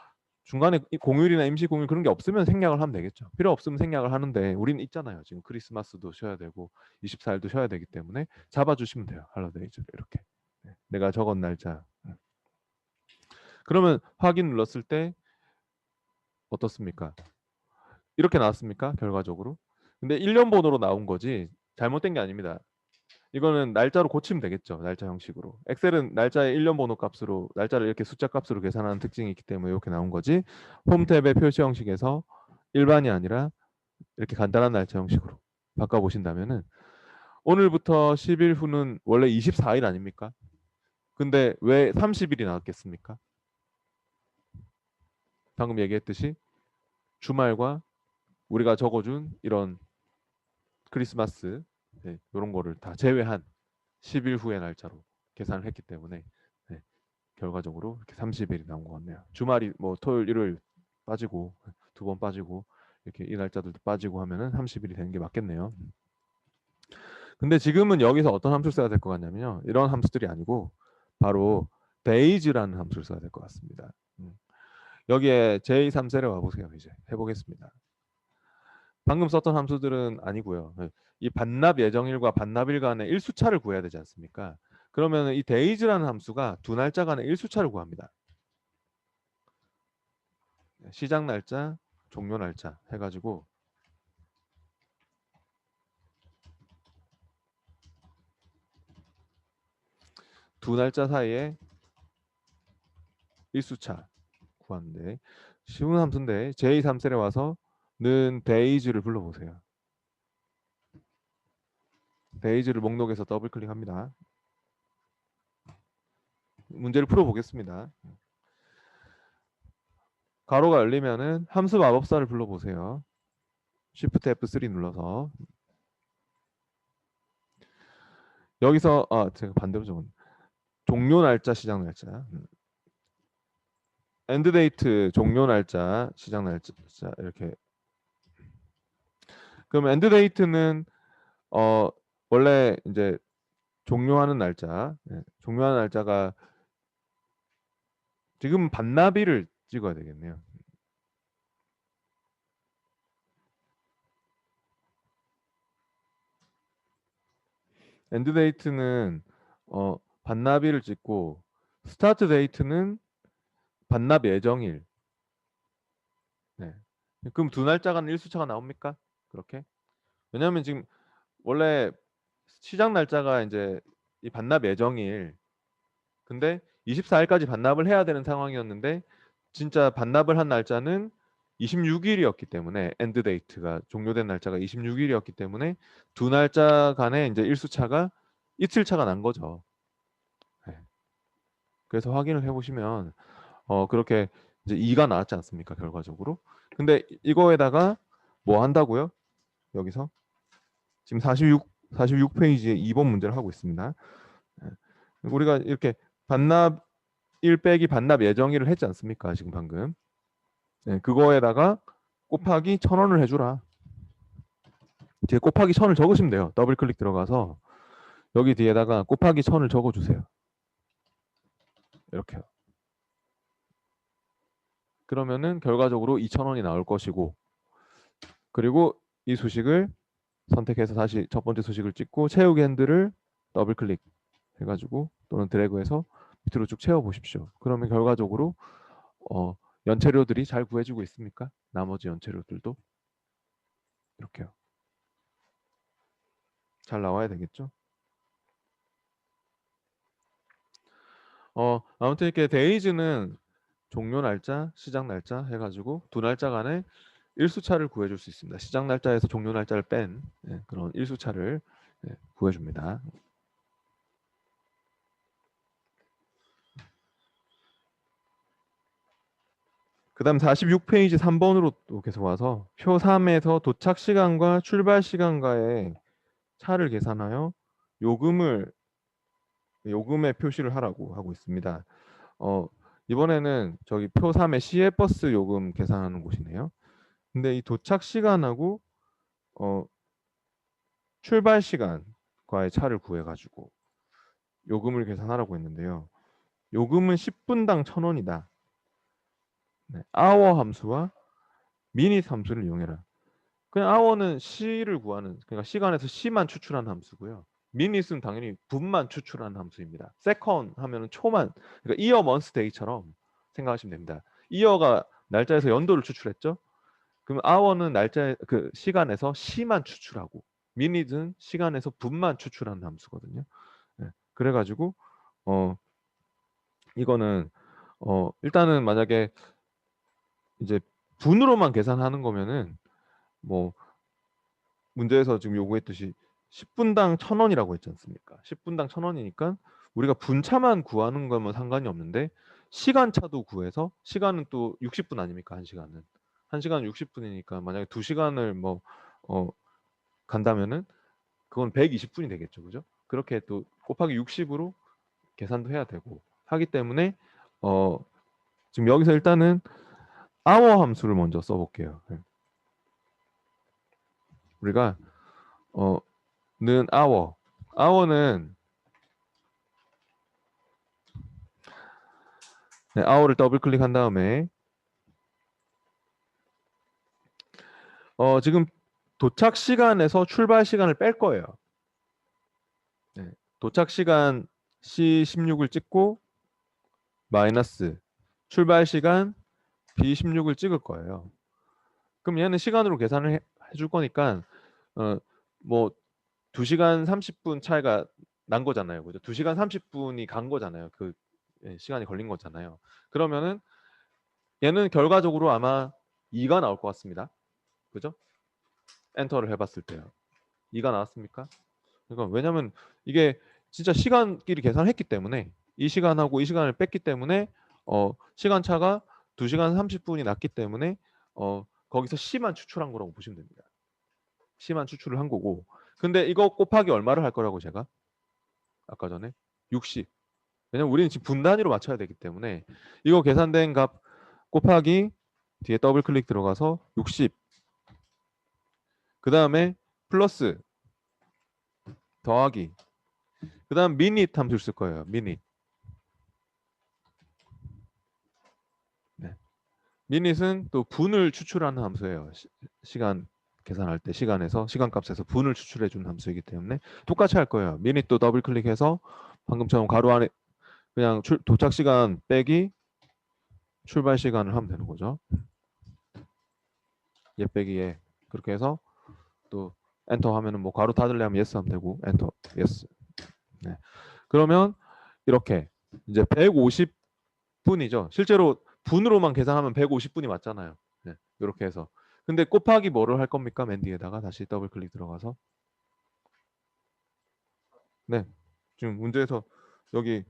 [SPEAKER 1] 중간에 공휴일이나 임시 공휴일 그런 게 없으면 생략을 하면 되겠죠. 필요 없으면 생략을 하는데 우리는 있잖아요. 지금 크리스마스도 쉬어야 되고 24일도 쉬어야 되기 때문에 잡아주시면 돼요. 할로데이즈를 이렇게. 내가 적은 날짜. 그러면 확인 눌렀을 때 어떻습니까? 이렇게 나왔습니까? 결과적으로. 근데 1년 번호로 나온 거지 잘못된 게 아닙니다. 이거는 날짜로 고치면 되겠죠. 날짜 형식으로. 엑셀은 날짜의 1년 번호 값으로 날짜를 이렇게 숫자 값으로 계산하는 특징이 있기 때문에 이렇게 나온 거지. 홈 탭의 표시 형식에서 일반이 아니라 이렇게 간단한 날짜 형식으로 바꿔 보신다면은 오늘부터 10일 후는 원래 24일 아닙니까? 근데 왜 30일이 나왔겠습니까? 방금 얘기했듯이 주말과 우리가 적어준 이런 크리스마스 이런 거를 다 제외한 10일 후의 날짜로 계산을 했기 때문에 네, 결과적으로 이렇게 30일이 나온 것 같네요. 주말이 뭐 토요일, 일요일 빠지고 두 번 빠지고 이렇게 이 날짜들도 빠지고 하면은 30일이 되는 게 맞겠네요. 근데 지금은 여기서 어떤 함수를 써야 될 것 같냐면요. 이런 함수들이 아니고 바로 days라는 함수를 써야 될 것 같습니다. 여기에 j3셀에 와보세요. 이제 해보겠습니다. 방금 썼던 함수들은 아니고요. 이 반납 예정일과 반납일 간의 일수차를 구해야 되지 않습니까? 그러면 이 days라는 함수가 두 날짜 간의 일수차를 구합니다. 시작 날짜, 종료 날짜 해가지고 두 날짜 사이에 일수차 구하는데 쉬운 함수인데 j3셀에 와서 는 days를 불러보세요. days를 목록에서 더블 클릭합니다. 문제를 풀어보겠습니다. 가로가 열리면은 함수 마법사를 불러보세요. Shift F3 눌러서 여기서 제가 반대로 적은 종료 날짜 시작 날짜 end date 종료 날짜 시작 날짜 이렇게 그럼 end date는 어 원래 이제 종료하는 날짜 종료하는 날짜가 지금 반납일을 찍어야 되겠네요. end date는 반납일을 찍고 start date는 반납 예정일. 네. 그럼 두 날짜 간 일수차가 나옵니까? 그렇게? 왜냐하면 지금 원래 시작 날짜가 이제 이 반납 예정일. 근데 24일까지 반납을 해야 되는 상황이었는데 진짜 반납을 한 날짜는 26일이었기 때문에 엔드 데이트가 종료된 날짜가 26일이었기 때문에 두 날짜 간의 이제 일수차가 이틀 차가 난 거죠. 네. 그래서 확인을 해보시면 그렇게 이제 2가 나왔지 않습니까? 결과적으로. 근데 이거에다가 뭐 한다고요? 여기서 지금 46페이지에 2번 문제를 하고 있습니다. 네. 우리가 이렇게 반납 1 빼기 반납 예정일을 했지 않습니까? 지금 방금. 네, 그거에다가 곱하기 1,000원을 해주라. 뒤에 곱하기 1,000을 적으시면 돼요. 더블 클릭 들어가서 여기 뒤에다가 곱하기 1,000을 적어주세요. 이렇게요. 그러면은 결과적으로 2,000원이 나올 것이고 그리고 이 수식을 선택해서 다시 첫 번째 수식을 찍고 채우기 핸들을 더블 클릭 해가지고 또는 드래그해서 밑으로 쭉 채워 보십시오. 그러면 결과적으로 연체료들이 잘 구해지고 있습니까? 나머지 연체료들도 이렇게요. 잘 나와야 되겠죠? 아무튼 이렇게 데이즈는 종료 날짜, 시작 날짜 해가지고 두 날짜 간의 일수차를 구해줄 수 있습니다. 시작 날짜에서 종료 날짜를 뺀 그런 일수차를 구해줍니다. 그 다음 46페이지 3번으로 또 계속 와서 표 3에서 도착 시간과 출발 시간과의 차를 계산하여 요금의 표시를 하라고 하고 있습니다. 이번에는 저기 표 3의 시외버스 요금 계산하는 곳이네요. 근데 이 도착 시간하고 어, 출발 시간과의 차를 구해가지고 요금을 계산하라고 했는데요. 요금은 10분당 1,000원이다. 네, hour 함수와 minute 함수를 이용해라. 그냥 hour는 시를 구하는, 그러니까 시간에서 시만 추출하는 함수고요. minute은 당연히 분만 추출하는 함수입니다. second 하면은 초만, 그러니까 year, month, day처럼 생각하시면 됩니다. year가 날짜에서 연도를 추출했죠. 그럼 hour는 날짜 그 시간에서 시만 추출하고 minute는 시간에서 분만 추출하는 함수거든요. 네, 그래가지고 이거는 일단은 만약에 이제 분으로만 계산하는 거면은 뭐 문제에서 지금 요구했듯이 10분당 1,000원이라고 했지 않습니까? 10분당 1,000원이니까 우리가 분차만 구하는 거면 상관이 없는데 시간차도 구해서 시간은 또 60분 아닙니까? 1시간은. 1시간 60분이니까 만약에 2시간을 뭐 간다면은 그건 120분이 되겠죠. 그죠? 그렇게 또 곱하기 60으로 계산도 해야 되고 하기 때문에 지금 여기서 일단은 hour 함수를 먼저 써볼게요. 우리가 는 hour는 네, hour를 더블 클릭한 다음에 지금 도착 시간에서 출발 시간을 뺄 거예요. 네, 도착 시간 C16을 찍고 마이너스 출발 시간 B16을 찍을 거예요. 그럼 얘는 시간으로 계산을 해줄 거니까 뭐 2시간 30분 차이가 난 거잖아요. 그죠? 2시간 30분이 간 거잖아요. 그 시간이 걸린 거잖아요. 그러면은 얘는 결과적으로 아마 2가 나올 것 같습니다. 그죠? 엔터를 해봤을 때요. 2가 나왔습니까? 그러니까 왜냐면 이게 진짜 시간끼리 계산을 했기 때문에 이 시간하고 이 시간을 뺐기 때문에 시간 차가 2시간 30분이 났기 때문에 거기서 C만 추출한 거라고 보시면 됩니다. C만 추출을 한 거고. 근데 이거 곱하기 얼마를 할 거라고 제가 아까 전에 60. 왜냐면 우리는 지금 분 단위로 맞춰야 되기 때문에 이거 계산된 값 곱하기 뒤에 더블 클릭 들어가서 60. 그 다음에 플러스 더하기. 그 다음 minute 함수를 쓸 거예요. minute. 네. minute은 또 분을 추출하는 함수예요. 시간 계산할 때 시간에서 시간값에서 분을 추출해 주는 함수이기 때문에 똑같이 할 거예요. minute 또 더블 클릭해서 방금처럼 가로 안에 그냥 도착 시간 빼기 출발 시간을 하면 되는 거죠. 얘 빼기 얘. 그렇게 해서 또 엔터 하면은 뭐 가로 닫으려면 yes 하면 되고 엔터 yes. 네. 그러면 이렇게 이제 150분이죠. 실제로 분으로만 계산하면 150분이 맞잖아요. 네. 이렇게 해서. 근데 곱하기 뭐를 할 겁니까? 맨 뒤에다가 다시 더블 클릭 들어가서. 네. 지금 문제에서 여기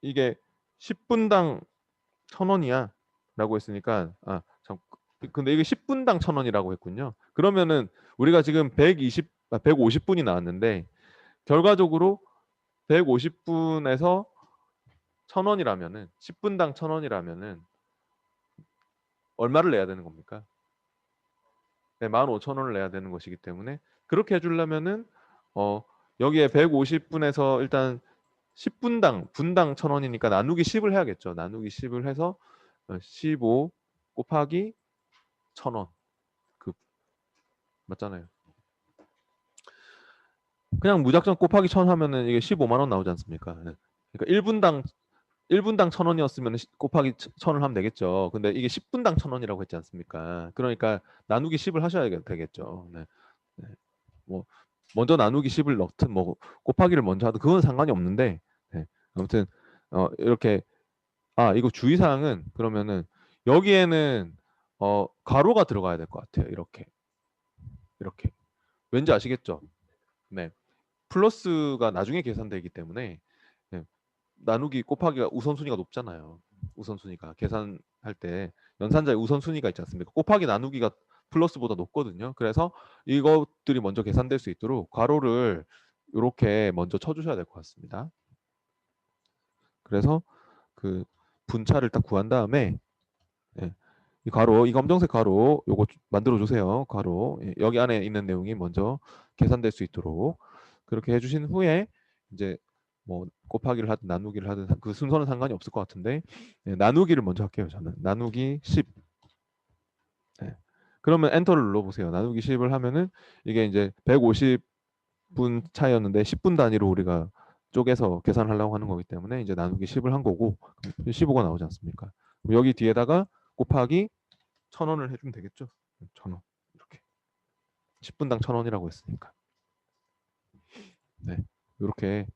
[SPEAKER 1] 이게 10분당 1,000원이야 라고 했으니까 근데 이게 10분당 1,000원이라고 했군요. 그러면은 우리가 지금 150분이 나왔는데 결과적으로 150분에서 1,000원이라면은 10분당 1,000원이라면은 얼마를 내야 되는 겁니까? 네, 15,000원을 내야 되는 것이기 때문에 그렇게 해주려면은 여기에 150분에서 일단 10분당 분당 1,000원이니까 나누기 10을 해야겠죠. 나누기 10을 해서 15 곱하기 1,000원 그 맞잖아요. 그냥 무작정 곱하기 1,000 하면은 이게 15만 원 나오지 않습니까? 네. 그러니까 1분당 1,000원이었으면 곱하기 1,000을 하면 되겠죠. 근데 이게 10분당 1,000원이라고 했지 않습니까? 그러니까 나누기 10을 하셔야 되겠죠. 네. 네. 뭐 먼저 나누기 10을 넣든 뭐 곱하기를 먼저 하든 그건 상관이 없는데 네. 아무튼 이렇게 이거 주의사항은 그러면은 여기에는 가로가 들어가야 될 것 같아요. 이렇게 왠지 아시겠죠? 네. 플러스가 나중에 계산되기 때문에 네. 나누기 곱하기가 우선순위가 높잖아요. 우선순위가 계산할 때 연산자의 우선순위가 있지 않습니까? 곱하기 나누기가 플러스보다 높거든요. 그래서 이것들이 먼저 계산될 수 있도록 괄호를 이렇게 먼저 쳐주셔야 될 것 같습니다. 그래서 그 분차를 딱 구한 다음에 예, 이 가로, 이 검정색 가로 요거 만들어 주세요. 가로 여기 안에 있는 내용이 먼저 계산될 수 있도록 그렇게 해주신 후에 이제 뭐 곱하기를 하든 나누기를 하든 그 순서는 상관이 없을 것 같은데 네, 나누기를 먼저 할게요. 저는 나누기 10. 네. 그러면 엔터를 눌러보세요. 나누기 10을 하면은 이게 이제 150분 차이였는데 10분 단위로 우리가 쪼개서 계산하려고 하는 거기 때문에 이제 나누기 10을 한 거고 15가 나오지 않습니까? 여기 뒤에다가 곱하기 1,000원을 해주면 되겠죠? 1,000원 이렇게 10분당 1,000원이라고 했으니까 네 이렇게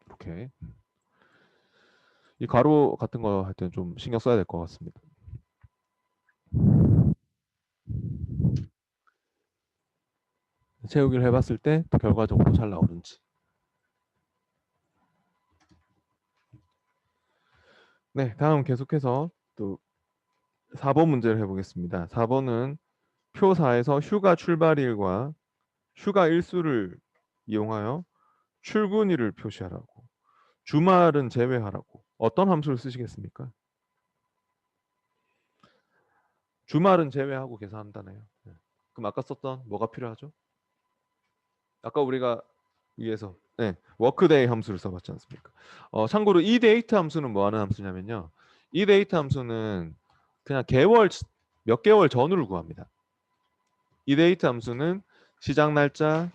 [SPEAKER 1] 이렇게 이 가로 같은 거 할 때는 좀 신경 써야 될 것 같습니다. 채우기를 해봤을 때 결과적으로 잘 나오는지. 네, 다음 계속해서 또 4번 문제를 해보겠습니다. 4번은 표 4에서 휴가 출발일과 휴가 일수를 이용하여 출근일을 표시하라고, 주말은 제외하라고. 어떤 함수를 쓰시겠습니까? 주말은 제외하고 계산한다네요. 네. 그럼 아까 썼던 뭐가 필요하죠? 아까 우리가 위에서 네, 워크데이 함수를 써봤지 않습니까? 참고로 이 데이트 함수는 뭐 하는 함수냐면요. 이 데이트 함수는 그냥 몇 개월 전후를 구합니다. 이 데이트 함수는 시작 날짜,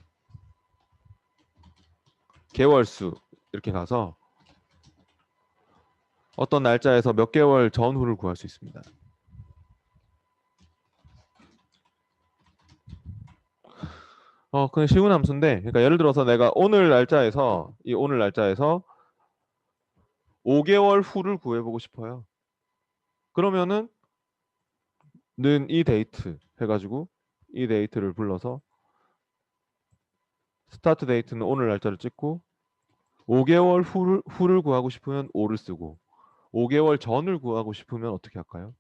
[SPEAKER 1] 개월수 이렇게 가서 어떤 날짜에서 몇 개월 전후를 구할 수 있습니다. 그냥 쉬운 함수인데, 그러니까 예를 들어서 내가 오늘 날짜에서 5개월 후를 구해보고 싶어요. 그러면은 는 이 데이트 해가지고 이 데이트를 불러서 스타트 데이트는 오늘 날짜를 찍고 5개월 후를 구하고 싶으면 5를 쓰고 5개월 전을 구하고 싶으면 어떻게 할까요?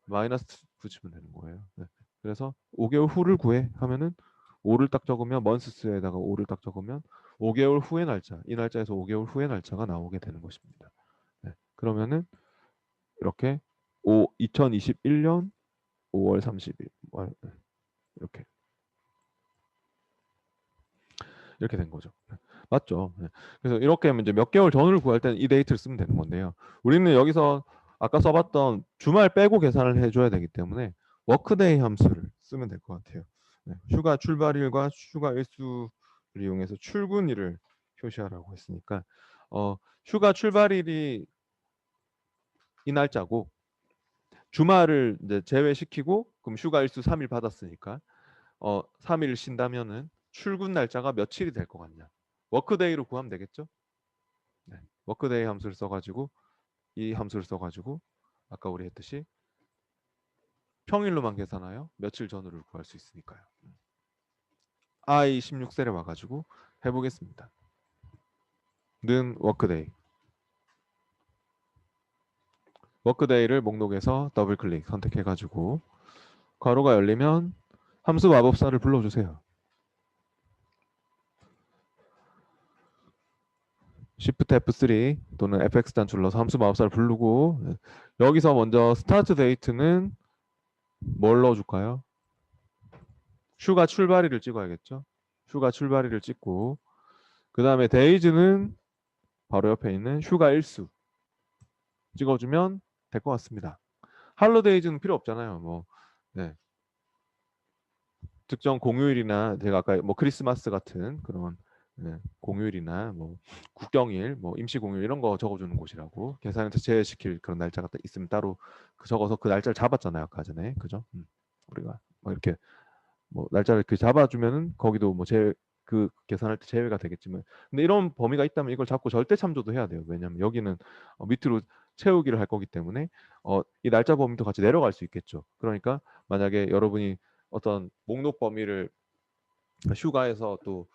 [SPEAKER 1] 마이너스 붙이면 되는 거예요. 네. 그래서 5개월 후를 구해 하면은 5를 딱 적으면 먼스스에다가 5를 딱 적으면 5개월 후의 날짜, 이 날짜에서 5개월 후의 날짜가 나오게 되는 것입니다. 네. 그러면은 이렇게 2021년 5월 30일 이렇게 이렇게 된 거죠. 네. 맞죠? 네. 그래서 이렇게 하면 이제 몇 개월 전후를 구할 때는 이 데이트를 쓰면 되는 건데요. 우리는 여기서 아까 써봤던 주말 빼고 계산을 해줘야 되기 때문에 워크데이 함수를 쓰면 될 것 같아요. 네. 휴가 출발일과 휴가 일수를 이용해서 출근일을 표시하라고 했으니까 휴가 출발일이 이 날짜고 주말을 이제 제외시키고 그럼 휴가 일수 3일 받았으니까 3일 쉰다면은 출근 날짜가 며칠이 될 것 같냐? 워크데이로 구하면 되겠죠? 네. 워크데이 함수를 써가지고 이 함수를 써가지고 아까 우리 했듯이 평일로만 계산하여 며칠 전후를 구할 수 있으니까요. I 16셀에 와가지고 해보겠습니다. 는 워크데이를 목록에서 더블 클릭 선택해가지고 괄호가 열리면 함수 마법사를 불러주세요. Shift F3 또는 FX단 눌러서 함수 마법사를 부르고 여기서 먼저 스타트 데이트는 뭘 넣어줄까요? 휴가 출발일을 찍어야겠죠. 휴가 출발일을 찍고 그 다음에 데이즈는 바로 옆에 있는 휴가 일수 찍어주면 될 것 같습니다. 할로데이즈는 필요 없잖아요. 뭐 네. 특정 공휴일이나 제가 아까 뭐 크리스마스 같은 그런 네, 공휴일이나 뭐 국경일, 뭐 임시 공휴일 이런 거 적어주는 곳이라고 계산해서 제외시킬 그런 날짜가 있으면 따로 적어서 그 날짜를 잡았잖아요. 아까 전에 그죠? 우리가 뭐 이렇게 뭐 날짜를 그 잡아주면은 거기도 뭐 그 계산할 때 제외가 되겠지만 근데 이런 범위가 있다면 이걸 잡고 절대 참조도 해야 돼요. 왜냐하면 여기는 밑으로 채우기를 할 거기 때문에 이 날짜 범위도 같이 내려갈 수 있겠죠. 그러니까 만약에 여러분이 어떤 목록 범위를 휴가에서 또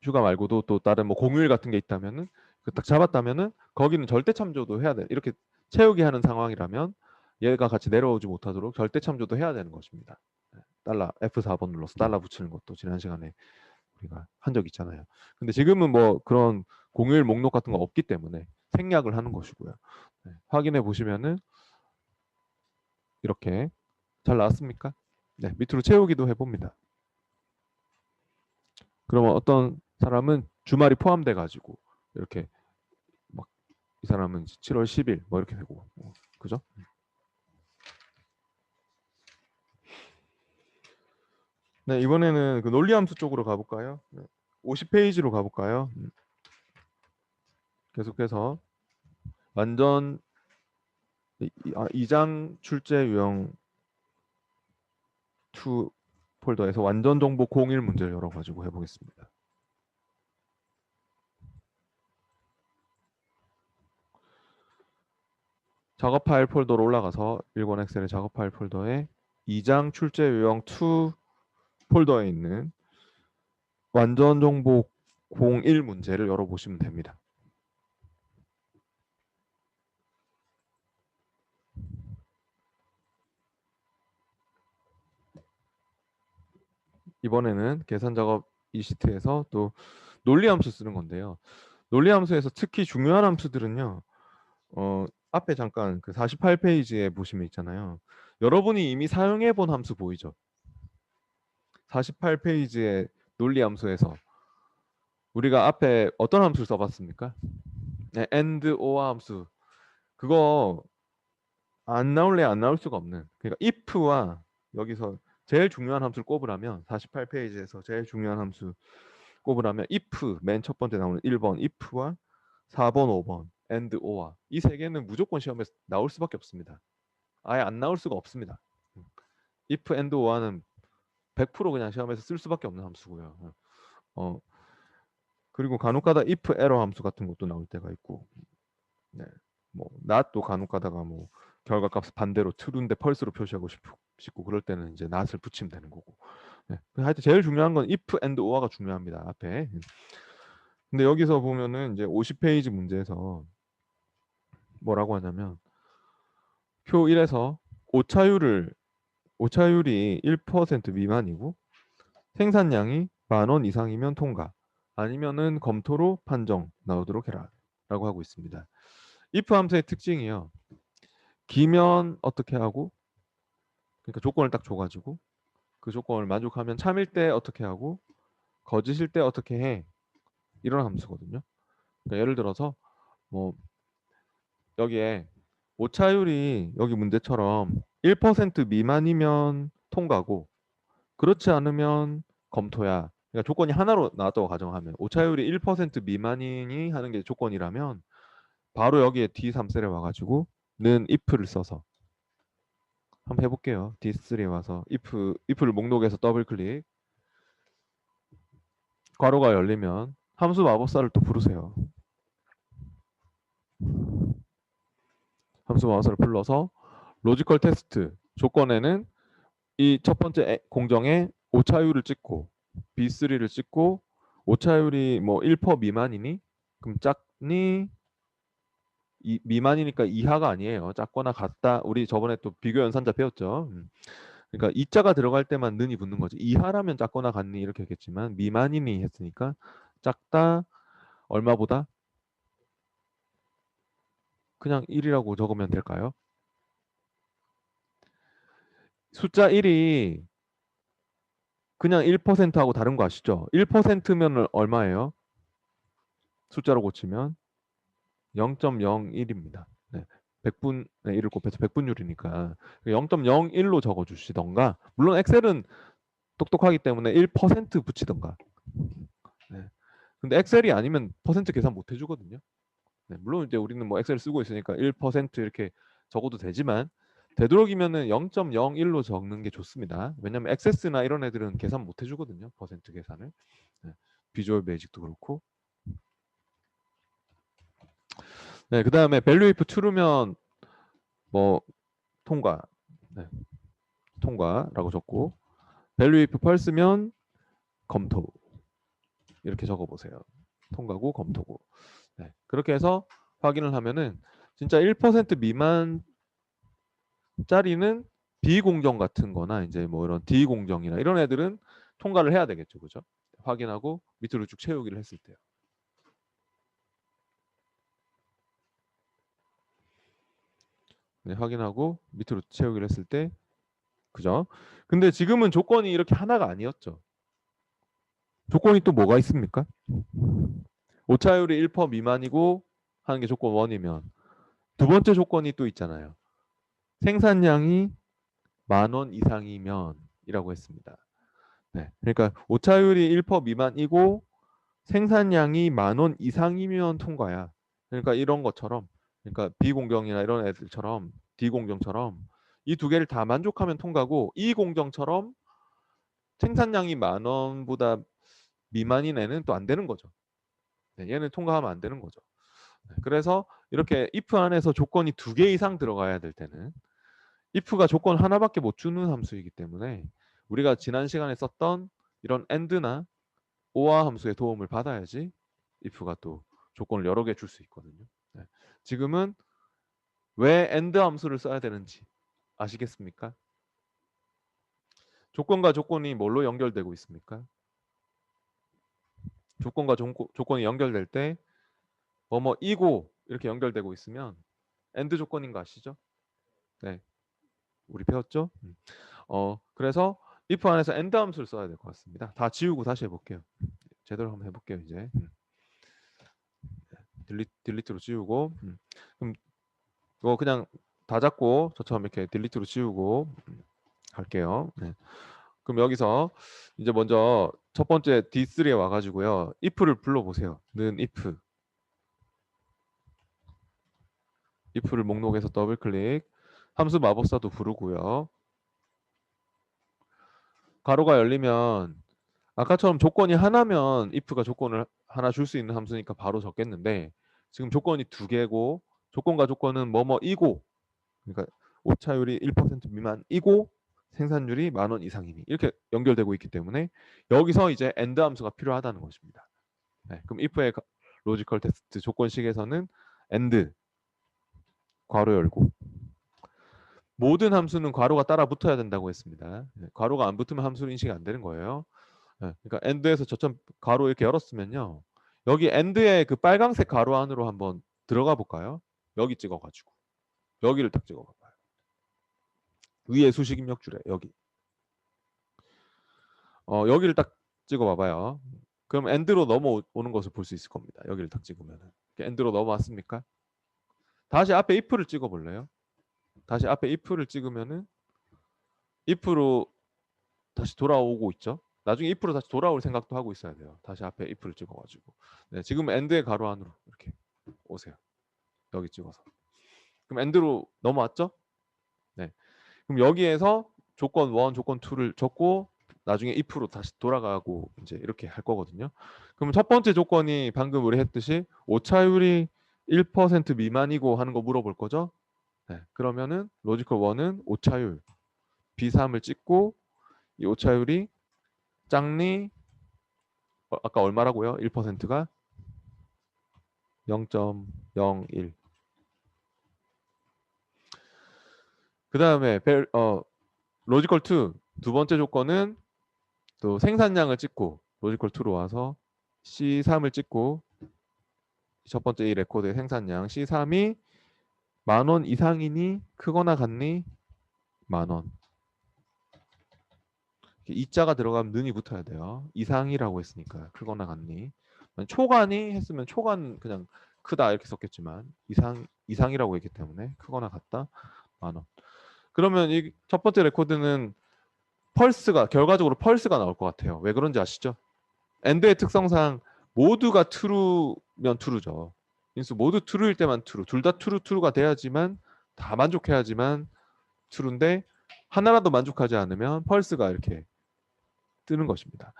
[SPEAKER 1] 휴가 말고도 또 다른 뭐 공휴일 같은 게 있다면은 그 딱 잡았다면은 거기는 절대 참조도 해야 돼. 이렇게 채우기 하는 상황이라면 얘가 같이 내려오지 못하도록 절대 참조도 해야 되는 것입니다. 달러 F4번 눌러서 달러 붙이는 것도 지난 시간에 우리가 한 적 있잖아요. 근데 지금은 뭐 그런 공휴일 목록 같은 거 없기 때문에 생략을 하는 것이고요. 네, 확인해 보시면은 이렇게 잘 나왔습니까? 네, 밑으로 채우기도 해봅니다. 그러면 어떤 사람은 주말이 포함돼 가지고 이렇게 막 이 사람은 7월 10일 뭐 이렇게 되고 그죠? 네, 이번에는 그 논리함수 쪽으로 가볼까요? 50페이지로 가볼까요? 계속해서 완전 2장 출제 유형 2 폴더에서 완전 정보 01 문제를 열어가지고 해보겠습니다. 작업 파일 폴더로 올라가서 일권 엑셀의 작업 파일 폴더에 2장 출제 유형 2 폴더에 있는 완전 정보 01 문제를 열어보시면 됩니다. 이번에는 계산 작업 이 시트에서 또 논리함수 쓰는 건데요. 논리함수에서 특히 중요한 함수들은요. 앞에 잠깐 그 48페이지에 보시면 있잖아요. 여러분이 이미 사용해 본 함수 보이죠? 48페이지의 논리함수에서 우리가 앞에 어떤 함수를 써봤습니까? 네, and, or 함수. 그거 안 나올래 안 나올 수가 없는. 그러니까 if와 여기서 제일 중요한 함수를 꼽으라면 48페이지에서 제일 중요한 함수 꼽으라면 if 맨 첫 번째 나오는 1번 if와 4번, 5번 and, or 이 세 개는 무조건 시험에서 나올 수밖에 없습니다. 아예 안 나올 수가 없습니다. if and, or는 100% 그냥 시험에서 쓸 수밖에 없는 함수고요. 그리고 간혹가다 if error 함수 같은 것도 나올 때가 있고, 네, 뭐 not도 간혹가다가 뭐 결과값 반대로 true인데 false로 표시하고 싶고 그럴 때는 이제 not을 붙이면 되는 거고. 네. 하여튼 제일 중요한 건 if and or가 중요합니다. 앞에. 근데 여기서 보면은 이제 50페이지 문제에서 뭐라고 하냐면 표 1에서 오차율이 1% 미만이고 생산량이 10,000원 이상이면 통과, 아니면은 검토로 판정 나오도록 해라 라고 하고 있습니다. if 함수의 특징이요. 기면 어떻게 하고, 그러니까 조건을 딱 줘가지고 그 조건을 만족하면 참일 때 어떻게 하고 거짓일 때 어떻게 해, 이런 함수거든요. 그러니까 예를 들어서 뭐 여기에 오차율이 여기 문제처럼 1% 미만이면 통과고 그렇지 않으면 검토야. 그러니까 조건이 하나로 나왔다고 가정하면 오차율이 1% 미만이니 하는 게 조건이라면 바로 여기에 D3셀에 와가지고 는 if를 써서 한번 해볼게요. D3에 와서 if를 목록에서 더블 클릭, 괄호가 열리면 함수 마법사를 또 부르세요. 함수 마법사를 불러서 로지컬 테스트 조건에는 이 첫 번째 공정에 오차율을 찍고 B3를 찍고 오차율이 뭐 1% 미만이니 그럼 작니, 미만이니까 이하가 아니에요. 작거나 같다. 우리 저번에 또 비교 연산자 배웠죠. 그러니까 이자가 들어갈 때만 는이 붙는 거지. 이하라면 작거나 같니 이렇게 했겠지만 미만이니 했으니까 작다 얼마보다 그냥 1이라고 적으면 될까요? 숫자 1이 그냥 1%하고 다른 거 아시죠? 1%면 얼마예요? 숫자로 고치면 0.01입니다. 네. 100분의 1을 곱해서 100분율이니까 0.01로 적어 주시던가, 물론 엑셀은 똑똑하기 때문에 1% 붙이던가. 네. 근데 엑셀이 아니면 퍼센트 계산 못 해주거든요. 네. 물론 이제 우리는 뭐 엑셀 쓰고 있으니까 1% 이렇게 적어도 되지만 되도록이면은 0.01로 적는 게 좋습니다. 왜냐하면 액세스나 이런 애들은 계산 못 해주거든요. 퍼센트 계산을. 네. 비주얼 베이직도 그렇고. 네, 그 다음에 value if true면 뭐 통과, 네, 통과라고 적고 value if false면 검토, 이렇게 적어보세요. 통과고 검토고. 네, 그렇게 해서 확인을 하면은 진짜 1% 미만짜리는 비공정 같은 거나 이제 뭐 이런 D공정이나 이런 애들은 통과를 해야 되겠죠. 그죠? 확인하고 밑으로 쭉 채우기를 했을 때요. 네, 확인하고 밑으로 채우기를 했을 때, 그죠? 근데 지금은 조건이 이렇게 하나가 아니었죠. 조건이 또 뭐가 있습니까? 오차율이 1% 미만이고 하는 게 조건 1이면 두 번째 조건이 또 있잖아요. 생산량이 10,000원 이상이면이라고 했습니다. 네, 그러니까 오차율이 1% 미만이고 생산량이 10,000원 이상이면 통과야. 그러니까 이런 것처럼, 그러니까 비공정이나 이런 애들처럼 D공정처럼 이 두 개를 다 만족하면 통과고, 이 공정처럼 생산량이 10,000원보다 미만인 애는 또 안 되는 거죠. 네, 얘는 통과하면 안 되는 거죠. 네, 그래서 이렇게 if 안에서 조건이 두 개 이상 들어가야 될 때는, if가 조건 하나밖에 못 주는 함수이기 때문에 우리가 지난 시간에 썼던 이런 and나 or 함수의 도움을 받아야지 if가 또 조건을 여러 개 줄 수 있거든요. 네. 지금은 왜 and 함수를 써야 되는지 아시겠습니까? 조건과 조건이 뭘로 연결되고 있습니까? 조건과 조건이 연결될 때 뭐뭐이고 이렇게 연결되고 있으면 and 조건인 거 아시죠? 네, 우리 배웠죠? 그래서 if 안에서 and 함수를 써야 될 것 같습니다. 다 지우고 다시 해볼게요. 제대로 한번 해볼게요. 이제 딜리트로 지우고, 그럼 이거 그냥 다 잡고 저처럼 이렇게 딜리트로 지우고 갈게요. 네. 그럼 여기서 이제 먼저 첫 번째 D3에 와가지고요, if를 불러보세요. 는 if를 목록에서 더블 클릭, 함수 마법사도 부르고요. 가로가 열리면 아까처럼 조건이 하나면 if가 조건을 하나 줄 수 있는 함수니까 바로 적겠는데, 지금 조건이 두 개고 조건과 조건은 뭐뭐이고, 그러니까 오차율이 1% 미만이고 생산율이 10,000원 이상이니 이렇게 연결되고 있기 때문에 여기서 이제 and 함수가 필요하다는 것입니다. 네, 그럼 if의 로지컬 테스트 조건식에서는 and 괄호 열고, 모든 함수는 괄호가 따라 붙어야 된다고 했습니다. 네, 괄호가 안 붙으면 함수는 인식이 안 되는 거예요. 네, 그러니까 and에서 저점 괄호 이렇게 열었으면요, 여기 and의 그 빨강색 괄호 안으로 한번 들어가 볼까요? 여기 찍어가지고 여기를 딱 찍어봐봐요. 위에 수식 입력줄에 여기 여기를 딱 찍어봐봐요. 그럼 end로 넘어오는 것을 볼 수 있을 겁니다. 여기를 딱 찍으면은 end로 넘어왔습니까? 다시 앞에 if를 찍어볼래요? 다시 앞에 if를 찍으면은 if로 다시 돌아오고 있죠. 나중에 if로 다시 돌아올 생각도 하고 있어야 돼요. 다시 앞에 if를 찍어가지고. 네, 지금 end의 가로 안으로 이렇게 오세요. 여기 찍어서. 그럼 end로 넘어왔죠? 네. 그럼 여기에서 조건 1, 조건 2를 적고 나중에 if로 다시 돌아가고 이제 이렇게 할 거거든요. 그럼 첫 번째 조건이 방금 우리 했듯이 오차율이 1% 미만이고 하는 거 물어볼 거죠. 네. 그러면은 로지컬 1은 오차율 B3을 찍고, 이 오차율이 짝니 아까 얼마라고요? 1%가 0.01. 그 다음에 로지컬 2 두 번째 조건은 또 생산량을 찍고 로지컬 2로 와서 C3을 찍고, 첫 번째 이 레코드의 생산량 C3이 10,000원 이상이니 크거나 같니 10,000원. 이자가 들어가면 는이 붙어야 돼요. 이상이라고 했으니까 크거나 같니. 초간이 했으면 초간 그냥 크다 이렇게 썼겠지만 이상이라고 했기 때문에 크거나 같다 10,000원. 그러면 이 첫 번째 레코드는 펄스가 결과적으로 펄스가 나올 것 같아요. 왜 그런지 아시죠? 엔드의 특성상 모두가 true면 true죠. 인수 모두 true일 때만 true, 둘 다 true가 돼야지만, 다 만족해야지만 true인데 하나라도 만족하지 않으면 펄스가 이렇게 뜨는 것입니다.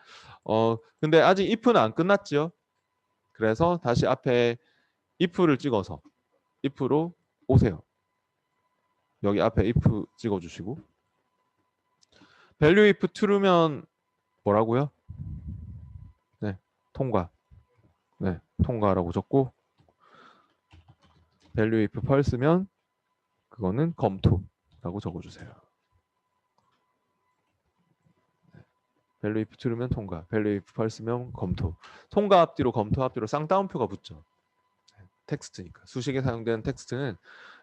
[SPEAKER 1] 근데 아직 if는 안 끝났죠. 그래서 다시 앞에 if를 찍어서 if로 오세요. 여기 앞에 if 찍어주시고, value if true면 뭐라고요? 네, 통과. 네, 통과라고 적고, value if false면 그거는 검토라고 적어주세요. value if true면 통과, value if false면 검토. 통과 앞뒤로 검토 앞뒤로 쌍따옴표가 붙죠. 텍스트니까. 수식에 사용되는 텍스트는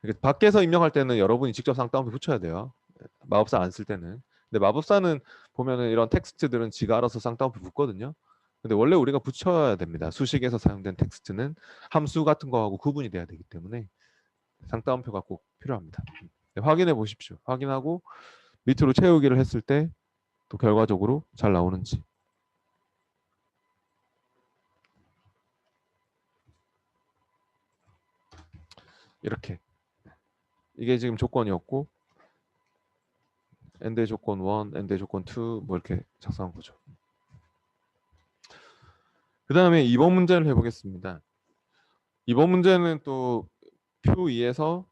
[SPEAKER 1] 이렇게 밖에서 입력할 때는 여러분이 직접 쌍따옴표 붙여야 돼요. 마법사 안 쓸 때는. 근데 마법사는 보면은 이런 텍스트들은 지가 알아서 쌍따옴표 붙거든요. 근데 원래 우리가 붙여야 됩니다. 수식에서 사용된 텍스트는 함수 같은 거하고 구분이 돼야 되기 때문에 상따옴표가 꼭 필요합니다. 네, 확인해 보십시오. 확인하고 밑으로 채우기를 했을 때 또 결과적으로 잘 나오는지. 이렇게 이게 지금 조건이었고 엔드의 조건 1, 엔드의 조건 2 뭐 이렇게 작성한 거죠. 그 다음에 2번 문제를 해보겠습니다. 2번 문제는 또 표 2에서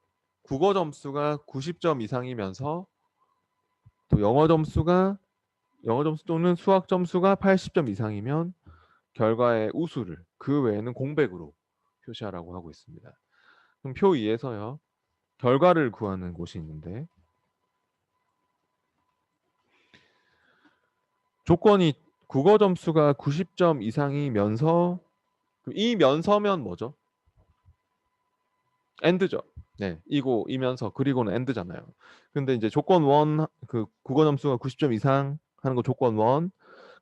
[SPEAKER 1] 국어 점수가 90점 이상이면서 또 영어 점수 또는 수학 점수가 80점 이상이면 결과의 우수를 그 외에는 공백으로 표시하라고 하고 있습니다. 그럼 표 2에서요. 결과를 구하는 곳이 있는데 조건이 국어 점수가 90점 이상이면서 이 면서면 뭐죠? 엔드죠. 네, 이면서 그리고는 엔드잖아요. 근데 이제 조건 1 그 국어 점수가 90점 이상 하는 거 조건 1.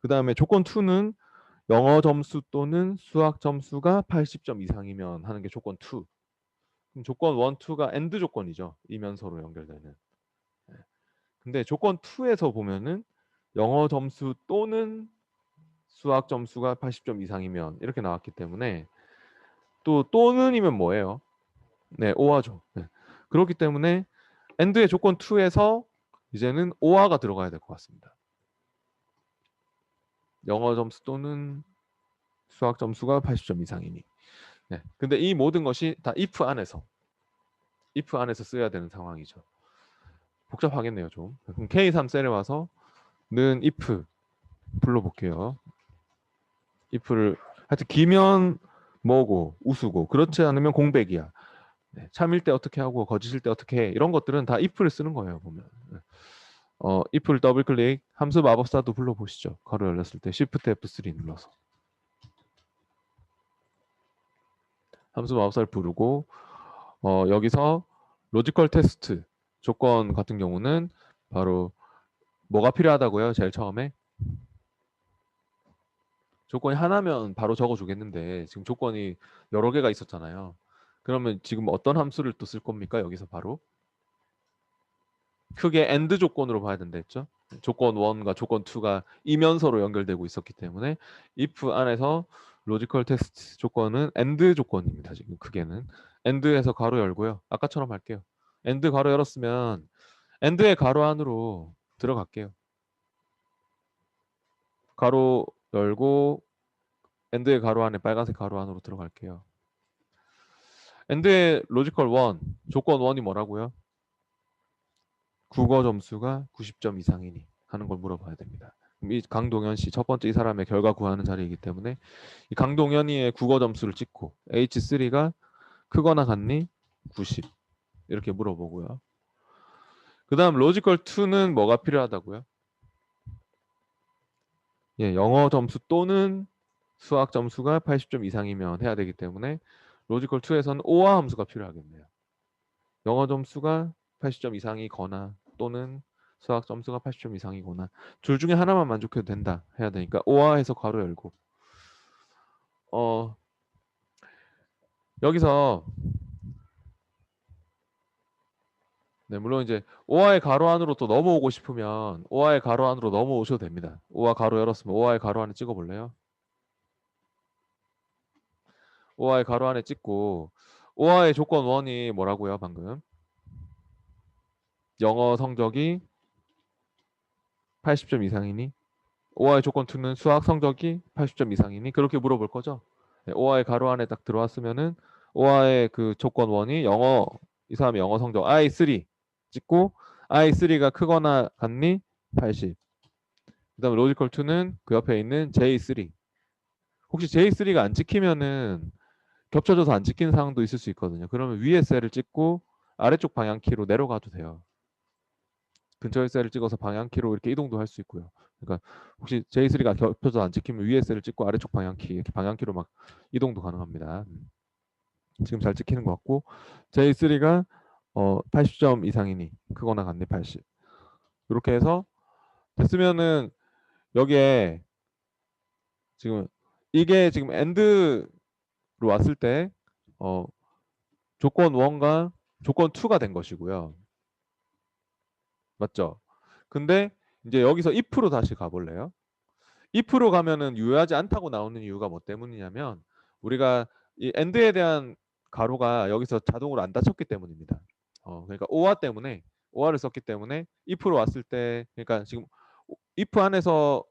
[SPEAKER 1] 그다음에 조건 2는 영어 점수 또는 수학 점수가 80점 이상이면 하는 게 조건 2. 그럼 조건 1, 2가 엔드 조건이죠. 이면서로 연결되는. 네. 근데 조건 2에서 보면은 영어 점수 또는 수학 점수가 80점 이상이면 이렇게 나왔기 때문에 또 또는이면 뭐예요? 네, 오화죠. 네. 그렇기 때문에 엔드의 조건 2에서 이제는 오화가 들어가야 될 것 같습니다. 영어 점수 또는 수학 점수가 80점 이상이니. 네. 근데 이 모든 것이 다 if 안에서 써야 되는 상황이죠. 복잡하겠네요, 좀. 그럼 K3 셀에 와서 는 if 불러볼게요. if를 하여튼 기면 뭐고 우수고 그렇지 않으면 공백이야. 네. 참일 때 어떻게 하고 거짓일 때 어떻게 해. 이런 것들은 다 if를 쓰는 거예요, 보면. if를 더블 클릭 함수 마법사도 불러보시죠. 괄호 열렸을 때 Shift F3 눌러서 함수 마법사를 부르고 여기서 로지컬 테스트 조건 같은 경우는 바로 뭐가 필요하다고요? 제일 처음에 조건이 하나면 바로 적어주겠는데 지금 조건이 여러 개가 있었잖아요. 그러면 지금 어떤 함수를 또 쓸 겁니까? 여기서 바로 크게 AND 조건으로 봐야 된다 했죠. 조건 1과 조건 2가 이면서로 연결되고 있었기 때문에 if 안에서 로지컬 테스트 조건은 AND 조건입니다. 지금 크게는 AND에서 괄호 열고요. 아까처럼 할게요. AND 괄호 열었으면 AND의 괄호 안으로 들어갈게요. 괄호 열고 AND의 괄호 안에 빨간색 괄호 안으로 들어갈게요. AND의 로지컬 1 조건 1이 뭐라고요? 국어 점수가 90점 이상이니 하는 걸 물어봐야 됩니다. 이 강동현 씨 첫 번째 이 사람의 결과 구하는 자리이기 때문에 이 강동현이의 국어 점수를 찍고 H3가 크거나 같니? 90 이렇게 물어보고요. 그 다음 로지컬 2는 뭐가 필요하다고요? 예, 영어 점수 또는 수학 점수가 80점 이상이면 해야 되기 때문에 로지컬 2에서는 오화 함수가 필요하겠네요. 영어 점수가 80점 이상이거나 또는 수학 점수가 80점 이상이거나 둘 중에 하나만 만족해도 된다 해야 되니까 오화해서 괄호 열고 여기서 네, 물론 이제 오화의 괄호 안으로 또 넘어오고 싶으면 오화의 괄호 안으로 넘어오셔도 됩니다. 오화 괄호 열었으면 오화의 괄호 안에 찍어 볼래요? 오화의 괄호 안에 찍고 오화의 조건 1이 뭐라고요 방금? 영어 성적이 80점 이상이니? 오화의 조건 2는 수학 성적이 80점 이상이니? 그렇게 물어볼 거죠? 네, 오화의 괄호 안에 딱 들어왔으면은 오화의 그 조건 1이 영어 이 사람의 영어 성적 I3 찍고 I3가 크거나 같니? 80. 그다음에 로지컬 2는 그 옆에 있는 J3. 혹시 J3가 안 찍히면은 겹쳐져서 안 찍히는 상황도 있을 수 있거든요. 그러면 위에 셀을 찍고 아래쪽 방향키로 내려가도 돼요. 근처의 셀을 찍어서 방향키로 이렇게 이동도 할 수 있고요. 그러니까 혹시 J3가 겹쳐서 안 찍히면 위에 셀을 찍고 아래쪽 방향키 이렇게 방향키로 막 이동도 가능합니다. 지금 잘 찍히는 것 같고 J3가 80점 이상이니 크거나 같니 80. 이렇게 해서 됐으면은 여기에 지금 이게 지금 AND로 왔을 때 조건 1과 조건 2가 된 것이고요. 맞죠? 근데 이제 여기서 if로 다시 가볼래요? if로 가면은 유효하지 않다고 나오는 이유가 뭐 때문이냐면 우리가 이 AND에 대한 가로가 여기서 자동으로 안 닫혔기 때문입니다. 그러니까 OR 때문에 OR을 썼기 때문에 if로 왔을 때 그러니까 지금 if 안에서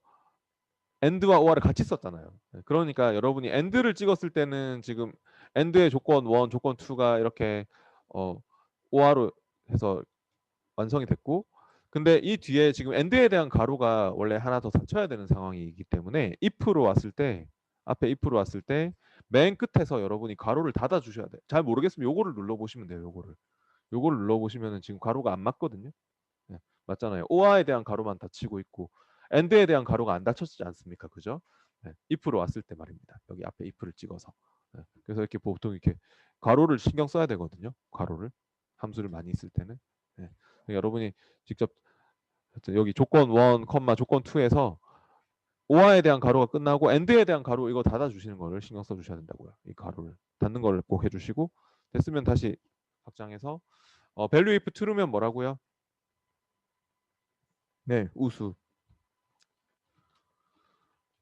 [SPEAKER 1] AND와 OR을 같이 썼잖아요. 그러니까 여러분이 AND를 찍었을 때는 지금 AND의 조건 1, 조건 2가 이렇게 OR로 해서 완성이 됐고 근데 이 뒤에 지금 AND에 대한 가로가 원래 하나 더 닫혀야 되는 상황이기 때문에 if로 왔을 때 앞에 if로 왔을 때 맨 끝에서 여러분이 가로를 닫아 주셔야 돼요. 잘 모르겠으면 요거를 눌러 보시면 돼요. 요거를 눌러 보시면은 지금 가로가 안 맞거든요. 네, 맞잖아요. OR에 대한 가로만 닫히고 있고 AND에 대한 가로가 안 닫혔지 않습니까? 그죠? 네, if로 왔을 때 말입니다. 여기 앞에 if를 찍어서. 네, 그래서 이렇게 보통 이렇게 가로를 신경 써야 되거든요. 가로를 함수를 많이 쓸 때는. 네, 여러분이 직접 여기 조건 1, 조건 2에서 OR에 대한 가로가 끝나고 AND에 대한 가로 이거 닫아 주시는 거를 신경 써 주셔야 된다고요. 이 가로를 닫는 거를 꼭 해주시고 됐으면 다시 확장해서 value if true면 뭐라고요? 네, 우수.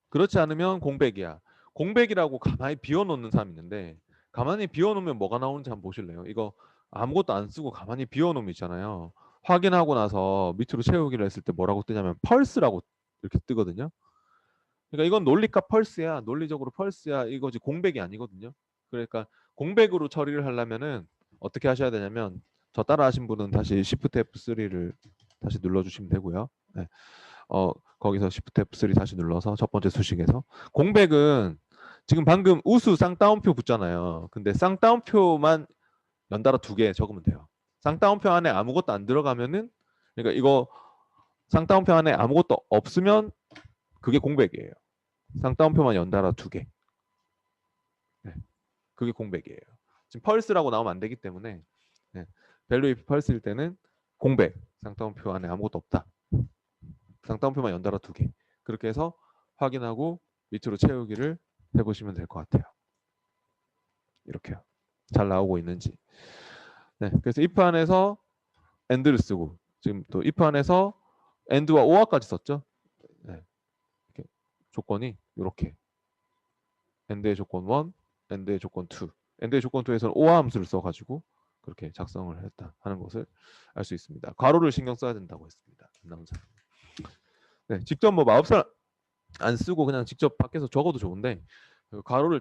[SPEAKER 1] 그렇지 않으면 공백이야. 공백이라고 가만히 비워놓는 사람이 있는데 가만히 비워놓으면 뭐가 나오는지 한번 보실래요? 이거 아무것도 안 쓰고 가만히 비워놓으면 있잖아요. 확인하고 나서 밑으로 채우기를 했을 때 뭐라고 뜨냐면 펄스라고 이렇게 뜨거든요. 그러니까 이건 논리값 펄스야. 논리적으로 펄스야. 이거지 공백이 아니거든요. 그러니까 공백으로 처리를 하려면은 어떻게 하셔야 되냐면 저 따라 하신 분은 다시 Shift F3를 다시 눌러주시면 되고요. 네. 거기서 Shift F3 다시 눌러서 첫 번째 수식에서 공백은 지금 방금 우수 쌍따옴표 붙잖아요. 근데 쌍따옴표만 연달아 2개 적으면 돼요. 쌍따옴표 안에 아무것도 안 들어가면은 그러니까 이거 쌍따옴표 안에 아무것도 없으면 그게 공백이에요. 쌍따옴표만 연달아 2개. 네, 그게 공백이에요. 지금 펄스라고 나오면 안 되기 때문에 네, value if 펄스일 때는 공백. 쌍따옴표 안에 아무것도 없다. 쌍따옴표만 연달아 2개. 그렇게 해서 확인하고 밑으로 채우기를 해보시면 될 것 같아요. 이렇게요. 잘 나오고 있는지. 네, 그래서 if 안에서 and를 쓰고 지금 또 if 안에서 and와 or까지 썼죠. 네, 이렇게 조건이 이렇게 and의 조건 1, and의 조건 2. and의 조건 2에서는 or 함수를 써가지고 그렇게 작성을 했다 하는 것을 알 수 있습니다. 괄호를 신경 써야 된다고 했습니다. 네, 직접 뭐 마법사 안 쓰고 그냥 직접 밖에서 적어도 좋은데 괄호를